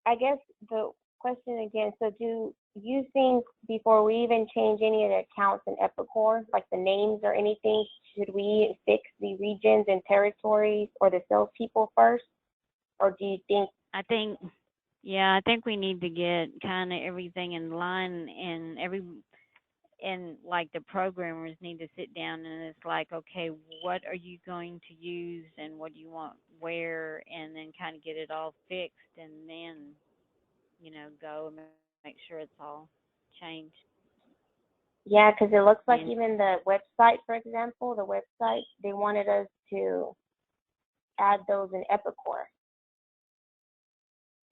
I guess the question again. So do you think before we even change any of the accounts in Epicor, like the names or anything, should we fix the regions and territories or the salespeople first, or do you think? I think, yeah, I think we need to get kind of everything in line, and like the programmers need to sit down and it's like, okay, what are you going to use and what do you want where, and then kind of get it all fixed, and then go and make sure it's all changed. Yeah, because it looks like And even the website, for example, the website, they wanted us to add those in Epicor.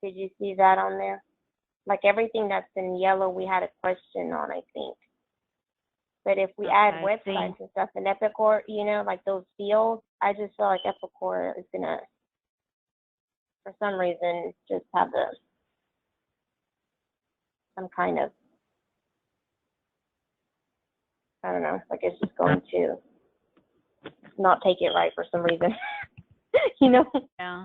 Did you see that on there? Like everything that's in yellow, we had a question on, I think. But if we add okay, see, websites and stuff in Epicor, like those fields, I just feel like Epicor is gonna, for some reason, just have some kind of, I don't know, like it's just going to not take it right for some reason, you know? yeah.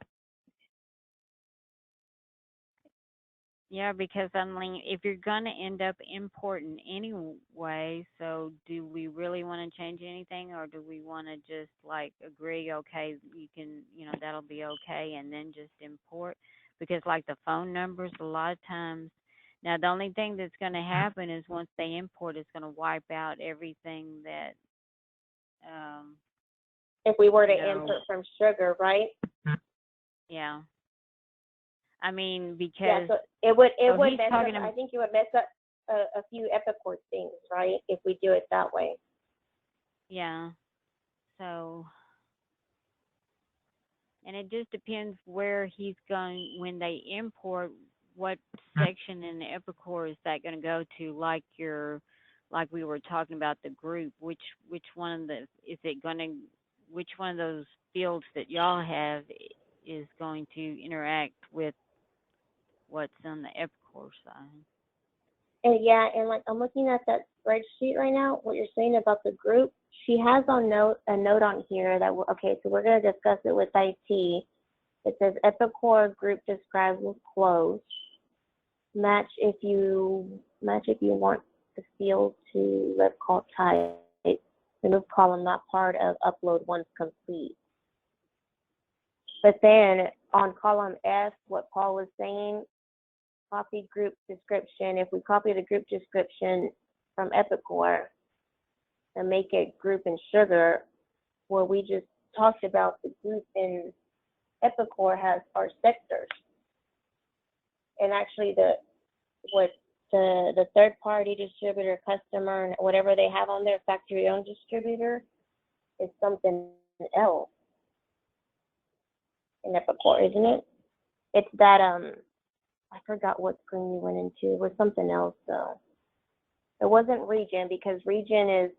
Yeah, because I mean, if you're gonna end up importing anyway, so do we really want to change anything, or do we want to just like agree, okay, you can, that'll be okay, and then just import? Because like the phone numbers, a lot of times, now the only thing that's gonna happen is once they import, it's gonna wipe out everything that, um, If we were to you know, import from sugar, right? yeah. I mean, Yeah, because so it would he's mess up. talking, I think it would mess up a few Epicor things, right? If we do it that way. yeah. So, and it just depends where he's going when they import. What section in the Epicor is that going to go to? Like we were talking about the group. Which one of the is it going to? Which one of those fields that y'all have is going to interact with what's on the Epicor side? And yeah, and like I'm looking at that spreadsheet right now. What you're saying about the group, she has a note on here that okay, so we're gonna discuss it with IT. It says Epicor group described was closed. Match if you want the field to let call type. Remove column not part of upload once complete. But then on column F, what Paul was saying, copy group description. If we copy the group description from Epicor and make it group and sugar, where we just talked about the group in Epicor has our sectors. And actually what the third party distributor, customer, and whatever they have on their factory owned distributor is something else in Epicor, isn't it? It's that I forgot what screen you went into. It was something else though. It wasn't region because region is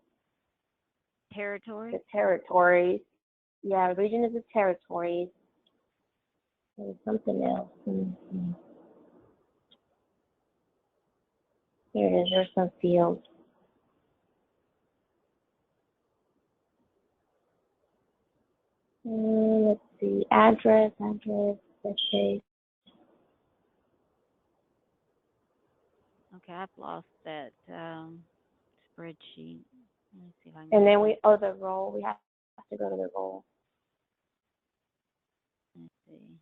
Territory. the territories. Yeah, region is the territories. There's something else. Here it is. There's some fields. Let's see. Address, birthday. Okay, I've lost that spreadsheet. Let me see if I can And get then back. the role. We have to go to the role. Let's see.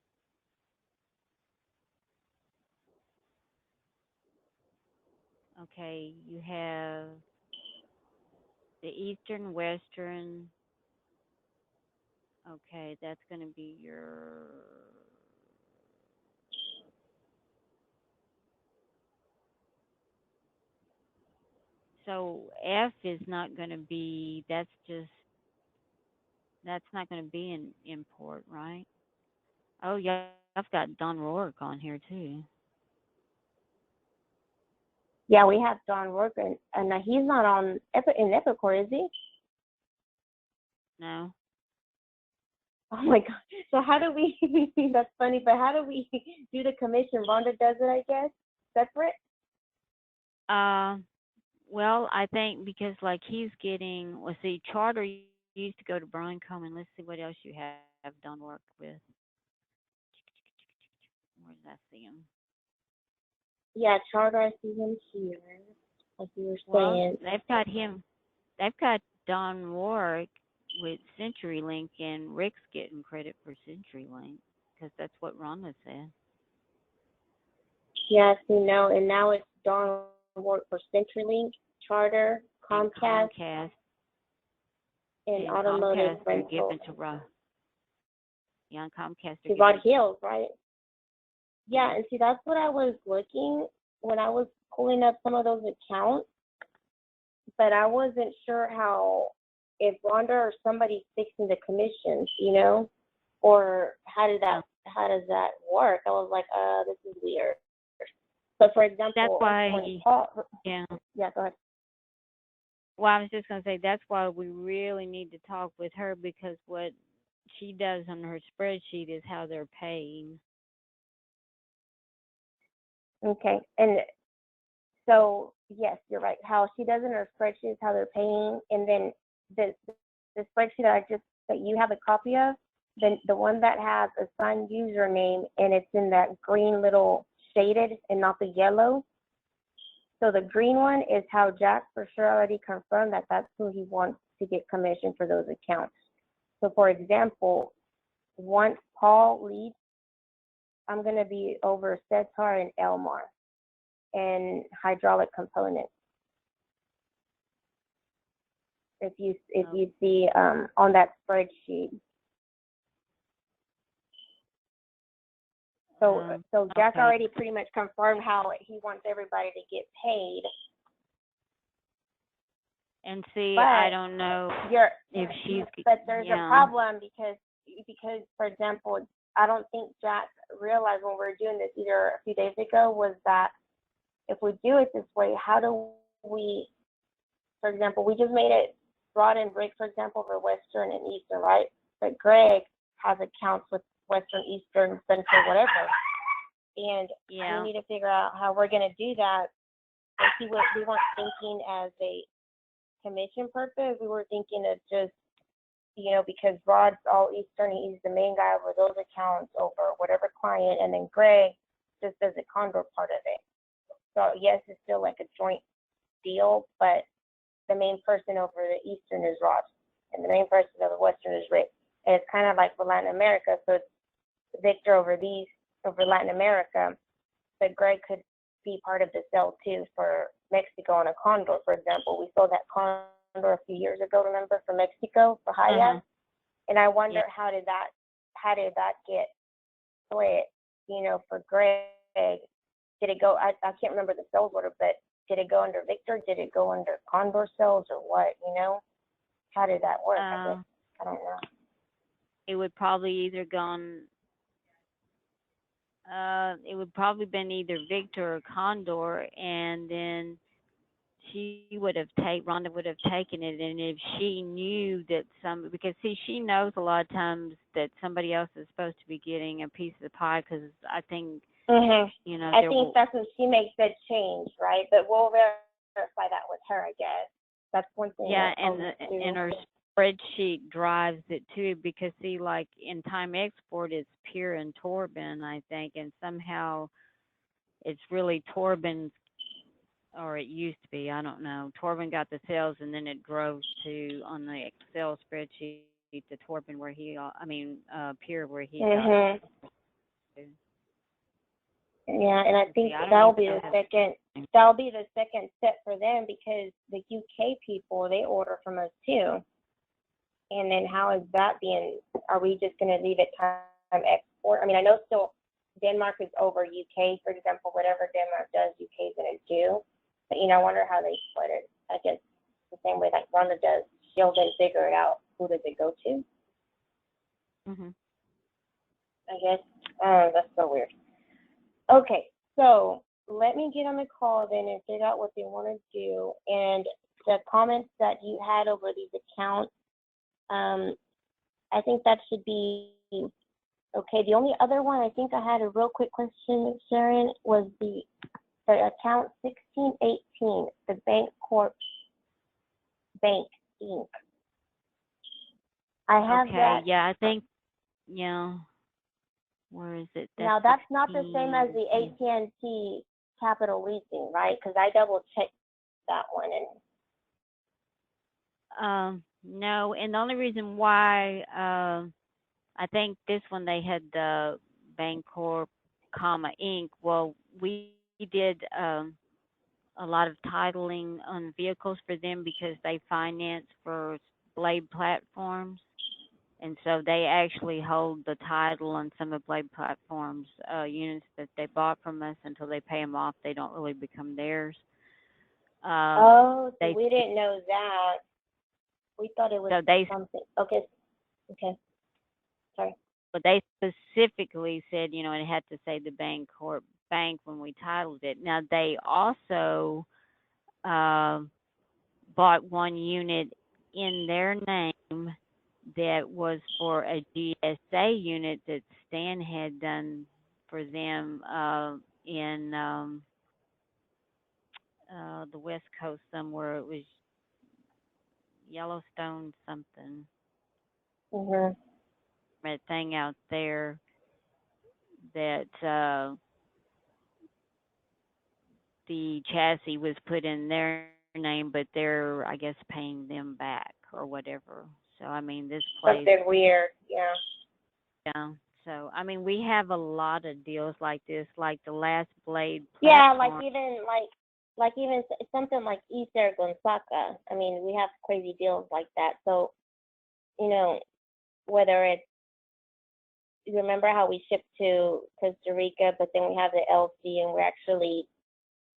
Okay, you have the Eastern, Western. Okay, that's going to be your. So F is not going to be. That's just. That's not going to be an import, right? Oh, yeah, I've got Don Rourke on here too. Yeah, we have Don Worker, and he's not on in Epicor, is he? No. Oh my God. So how do we? That's funny, but how do we do the commission? Rhonda does it, I guess, separate. Uh, well, I think because like he's getting. Let's see, Charter used to go to Bryan Coleman. Let's see what else you have done work with. Where did I see him? Yeah, Charter. I see him here, like you were Well, saying. they've got him. They've got Don Warwick with CenturyLink, and Rick's getting credit for CenturyLink because that's what Rhonda said. Yeah, so now and now it's Don Work for CenturyLink, Charter, And Comcast, Comcast, and and Automotive Comcast they're Rental. giving to Yeah, and Comcast they're To Rod giving. Hills, right? Yeah, Yes. and see, that's what I was looking when I was pulling up some of those accounts, but I wasn't sure how, if Rhonda or somebody's fixing the commissions, or Yeah. how does that work? I was like, this is weird. So, for That's example, when why. Paul, Yeah. yeah, go ahead. Well, I was just gonna say that's why we really need to talk with her because what she does on her spreadsheet is how they're paid. Okay, and so yes, you're right. How she does in her spreadsheet is how they're paying, and then the spreadsheet that you have a copy of, then the one that has a signed username and it's in that green little shaded and not the yellow. So the green one is how Jack for sure already confirmed that that's who he wants to get commission for those accounts. So for example, once Paul leaves, I'm gonna be over Setar and Elmar and hydraulic components. If you see on that spreadsheet. So Jack Okay. already pretty much confirmed how he wants everybody to get paid. And see, I But don't know you're if she's. but there's a Yeah. problem because for example, I don't think Jack realized when we were doing this either a few days ago was that if we do it this way, how do we, for example, we just made it Rod and Rick, for example, for Western and Eastern, right? But Greg has accounts with Western, Eastern, Central, whatever. And Yeah. we need to figure out how we're going to do that. We weren't thinking as a commission purpose. We were thinking of just, because Rod's all Eastern, he's the main guy over those accounts over whatever client, and then Greg just does the Condor part of it. So yes, it's still like a joint deal, but the main person over the Eastern is Rod, and the main person over the Western is Rick. And it's kind of like for Latin America, so it's Victor over Latin America, but Greg could be part of the sale too for Mexico on a Condor, for example. We sold that Condor a few years ago, remember, for Mexico for Hayat, and I wonder Yeah. how did that get split, for Greg? Did it go? I can't remember the sales order, but did it go under Victor? Did it go under Condor sales or what? How did that work? I guess Uh, I don't know. it would probably either gone. It would probably been either Victor or Condor, and then Rhonda would have taken it, and if she knew that because see, she knows a lot of times that somebody else is supposed to be getting a piece of the pie, because I think, Mhm. I there think will, that's when she makes that change, right? But we'll verify that with her, I guess. That's one thing yeah, that and I'll do. her spreadsheet drives it too, because see, like in time export, it's Pure and Torben, I think, and somehow it's really Torben's, or it used to be. I don't know. Torben got the sales, and then it drove to on the Excel spreadsheet to Torben where Pierre where he got Mhm. to. Yeah, and I See, think I don't that'll even be know the how. second. That'll be the second step for them because the UK people they order from us too. And then how is that being? Are we just going to leave it time export? I mean, I know still Denmark is over UK, for example. Whatever Denmark does, UK is going to do. But I wonder how they split it. I guess the same way like Rhonda does. She'll then figure it out. Who does it go to? Mhm. I guess. That's so weird. Okay, so let me get on the call then and figure out what they want to do. And the comments that you had over these accounts, I think that should be okay. The only other one, I think I had a real quick question, Sharon, was the account 1618, the Bank Corp Bank Inc. I have Okay. that. Yeah, I think. Yeah. Where is it? That's Now that's not the same as 16. the AT&T Capital Leasing, right? Because I double checked that one and No, and the only reason why I think this one they had the Bancorp, comma Inc. Well, we did a lot of titling on vehicles for them because they finance for Blade platforms, and so they actually hold the title on some of Blade platforms units that they bought from us until they pay them off. They don't really become theirs. Um, oh, so they we didn't know that. We thought it was so they something. Okay, okay, sorry. but they specifically said, it had to say the Bancorp Bank when we titled it. Now they also uh, bought one unit in their name that was for a GSA unit that Stan had done for them in the West Coast somewhere. It was Yellowstone something, Mhm. that thing out there that the chassis was put in their name, but they're, I guess, paying them back or whatever. So I mean, this place, Something weird. Yeah. yeah. So I mean, we have a lot of deals like this, like the last Blade Yeah, like platform. even something like Easter Gonzaga. I mean, we have crazy deals like that. So you know, whether it's you remember how we ship to Costa Rica, but then we have the LC, and we're actually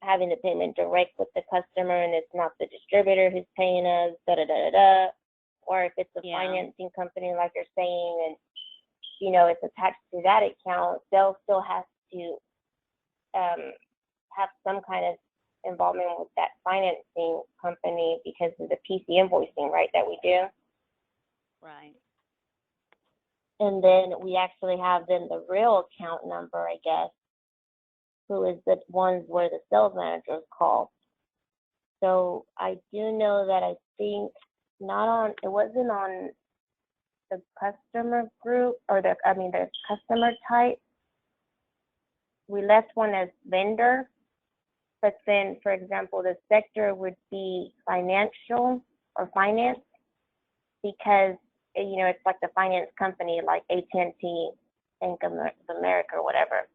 having the payment direct with the customer, and it's not the distributor who's paying us. Da da da da da. Or if it's a Yeah, financing company, like you're saying, and it's attached to that account, they'll still have to um, have some kind of involvement with that financing company because of the PC invoicing, right, that we do. right. And then we actually have then the real account number, I guess, who is the ones where the sales managers call. So I do know that I think it wasn't on the customer group or the customer type. We left one as vendor, but then, for example, the sector would be financial or finance because it's like the finance company, like AT&T, Bank of America, or whatever.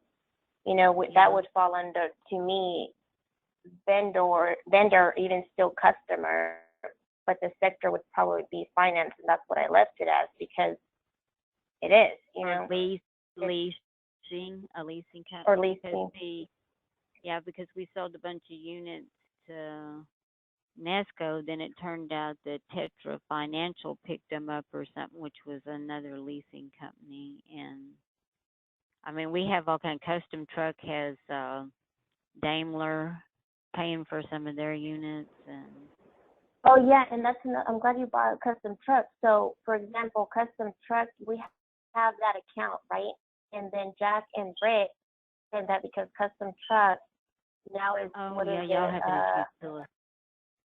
That Yeah, would fall under, to me, vendor, even still customer, but the sector would probably be finance, and that's what I left it as because it is, or it's, a leasing or company because leasing. because we sold a bunch of units to Nesco, then it turned out that Tetra Financial picked them up or something, which was another leasing company. And I mean, we have all kind. Custom Truck has Daimler paying for some of their units, and Oh yeah, and I'm glad you bought a custom truck. So, for example, custom truck, we have that account, right? And then Jack and Britt said that because custom truck now is oh what yeah, is y'all it? have it as utility.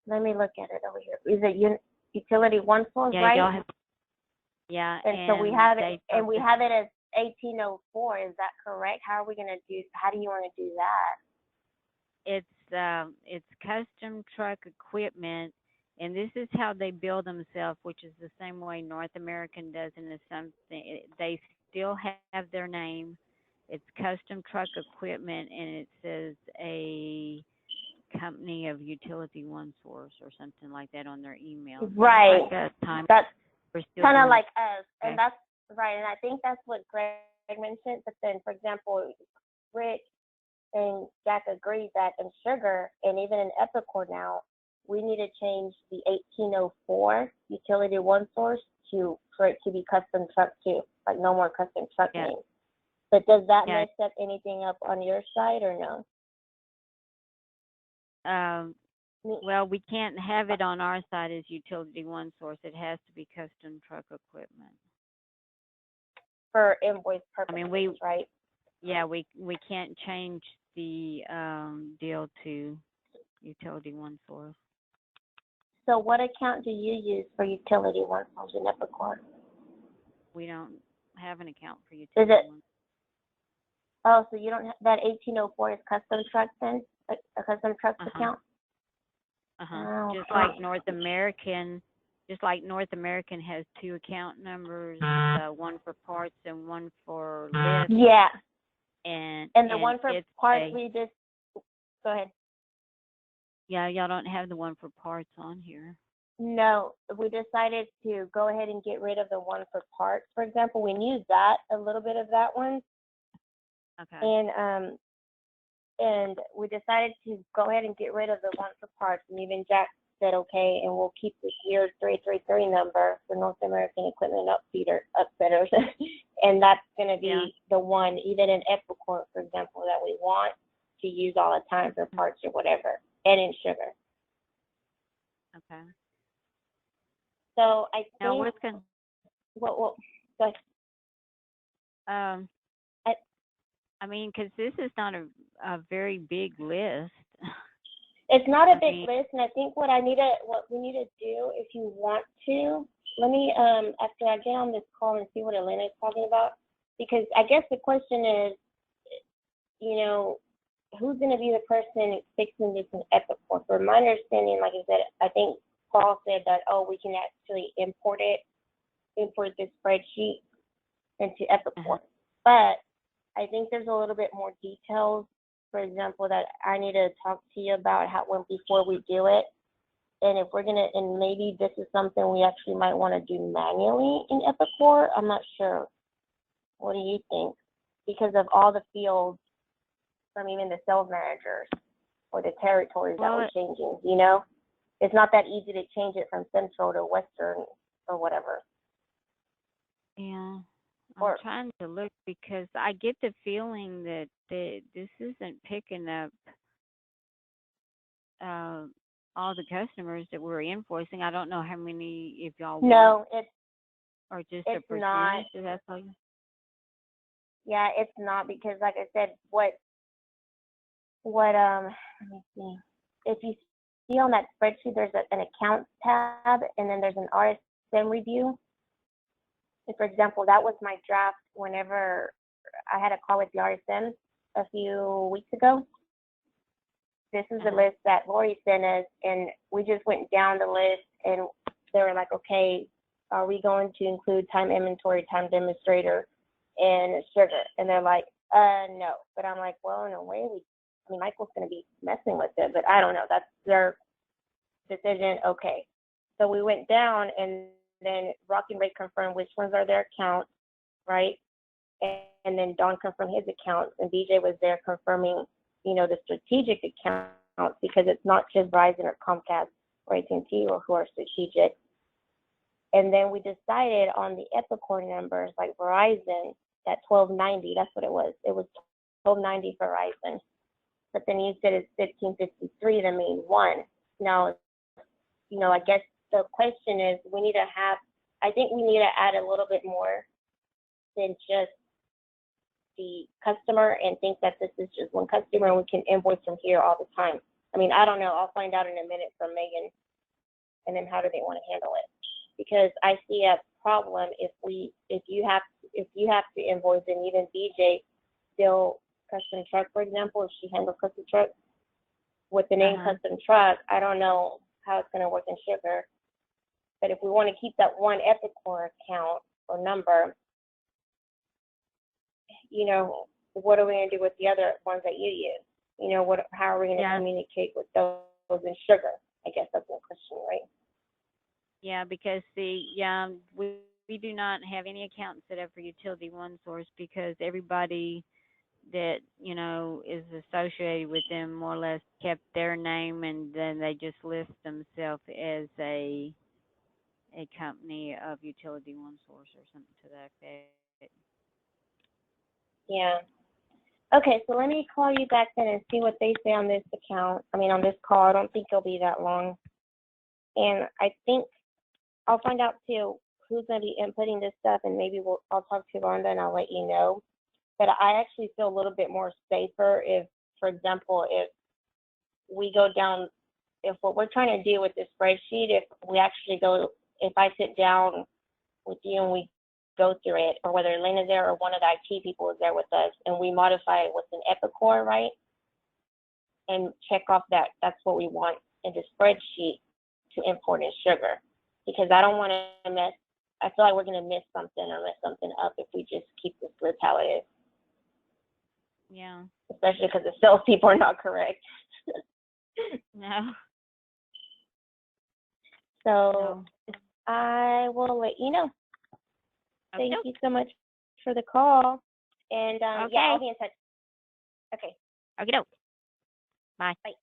Let me look at it over here. Is it utility one source, Yeah, right? y'all have And so we and have it, they and we focus. have it as 1804. Is that correct? How are we gonna do? How do you want to do that? It's custom truck equipment, and this is how they build themselves, which is the same way North American does, and it's something they still have their name. It's custom truck equipment, and it says a company of utility one source or something like that on their email. Sounds Right. like a time. That's We're still kind of doing like us, and okay. that's right. And I think that's what Greg mentioned. But then, for example, Rick and Jack agreed that in sugar and even in Epicor now, we need to change the 1804 utility one source to for it to be custom truck two, like no more custom truck Yeah. names. But does that Yeah. mess up anything up on your side or no? Um, Me- well, we can't have it on our side as utility one source. It has to be custom truck equipment. For invoice I mean, purposes, right? yeah, we can't change the deal to utility one source. So what account do you use for utility one source in Epicor? We don't have an account for Is utility it, one. oh, so you don't have, that 1804 is custom trucks then? A custom trucks Uh-huh. account? Uh-huh. Oh, Just like okay. North American has two account numbers, one for parts and one for list, Yeah, and the and one for it's parts a we just, go ahead. yeah, y'all don't have the one for parts on here. No, we decided to go ahead and get rid of the one for parts. For example, we used that, a little bit of that one, Okay. and we decided to go ahead and get rid of the one for parts. And even Jack said okay, and we'll keep this weird 333 number for North American Equipment Upfitters, and that's going to be Yeah. the one, even in Epicor, for example, that we want to use all the time for parts or whatever, and in sugar. Okay. So I Now think what's going what but um I, I mean, because this is not a very big list. it's not a I big mean, list, and I think what we need to do, if you want to, let me after I get on this call and see what Elena is talking about, because I guess the question is, you know, who's going to be the person fixing this in Epicor? From my understanding, like I said, I think Paul said that we can actually import this spreadsheet into uh-huh. Epicor, but I think there's a little bit more details, for example, that I need to talk to you about before we do it. And if we're gonna, and maybe this is something we actually might want to do manually in Epicor. I'm not sure. What do you think? Because of all the fields from even the sales managers or the territories that Well, we're changing, it's not that easy to change it from central to western or whatever. yeah. I'm Or trying to look because I get the feeling that this isn't picking up uh, all the customers that we're invoicing. I don't know how many, if y'all want, no, or just a it's not. percentage. Is that all you? Yeah, it's not because, like I said, let me see. If you see on that spreadsheet, there's an accounts tab, and then there's an RSM review. And for example, that was my draft whenever I had a call with the RSM a few weeks ago. This is the Uh-huh. list that Lori sent us, and we just went down the list, and they were like, okay, are we going to include time inventory, time demonstrator, and sugar? And they're like, no. But I'm like, well, in a way, I mean, Michael's going to be messing with it, but I don't know. That's their decision. Okay. So we went down, and then Rock and Ray confirmed which ones are their accounts, right? And then Don confirmed his accounts, and BJ was there confirming, the strategic accounts, because it's not just Verizon or Comcast or AT&T or who are strategic. And then we decided on the Epicor numbers, like Verizon, that 1290, that's what it was. It was 1290 for Verizon. But then you said it's 1553, the main one. Now, I guess the question is, I think we need to add a little bit more than just the customer and think that this is just one customer and we can invoice from here all the time. I mean, I don't know. I'll find out in a minute from Megan, and then how do they want to handle it? Because I see a problem if you have to invoice, and even BJ still custom truck, for example, if she handles custom truck with the name Uh-huh. custom truck, I don't know how it's going to work in sugar. But if we want to keep that one Epicor account or number, what are we going to do with the other ones that you use? How are we going to Yeah. communicate with those in sugar? I guess that's the question, right? Yeah, because we do not have any accounts set up for utility one source because everybody that is associated with them more or less kept their name, and then they just list themselves as a company of utility one source or something to that effect. Yeah. Okay, so let me call you back then and see what they say on this account. I mean, on this call. I don't think it'll be that long. And I think I'll find out too who's going to be inputting this stuff, and maybe I'll talk to Rhonda and I'll let you know. But I actually feel a little bit more safer if, for example, if we go down, if what we're trying to do with this spreadsheet, if we actually go, if I sit down with you and we go through it, or whether Elena's there or one of the IT people is there with us, and we modify it with an Epicor, right? And check off that that's what we want in the spreadsheet to import in sugar. Because I don't want to mess, I feel like we're going to miss something or mess something up if we just keep this list how it is. Yeah. Especially because the salespeople are not correct. No. So No. I will let you know. Okay. Thank you so much for the call. And yeah, Okay. I'll be in touch. Okay. Okay. Bye. Bye.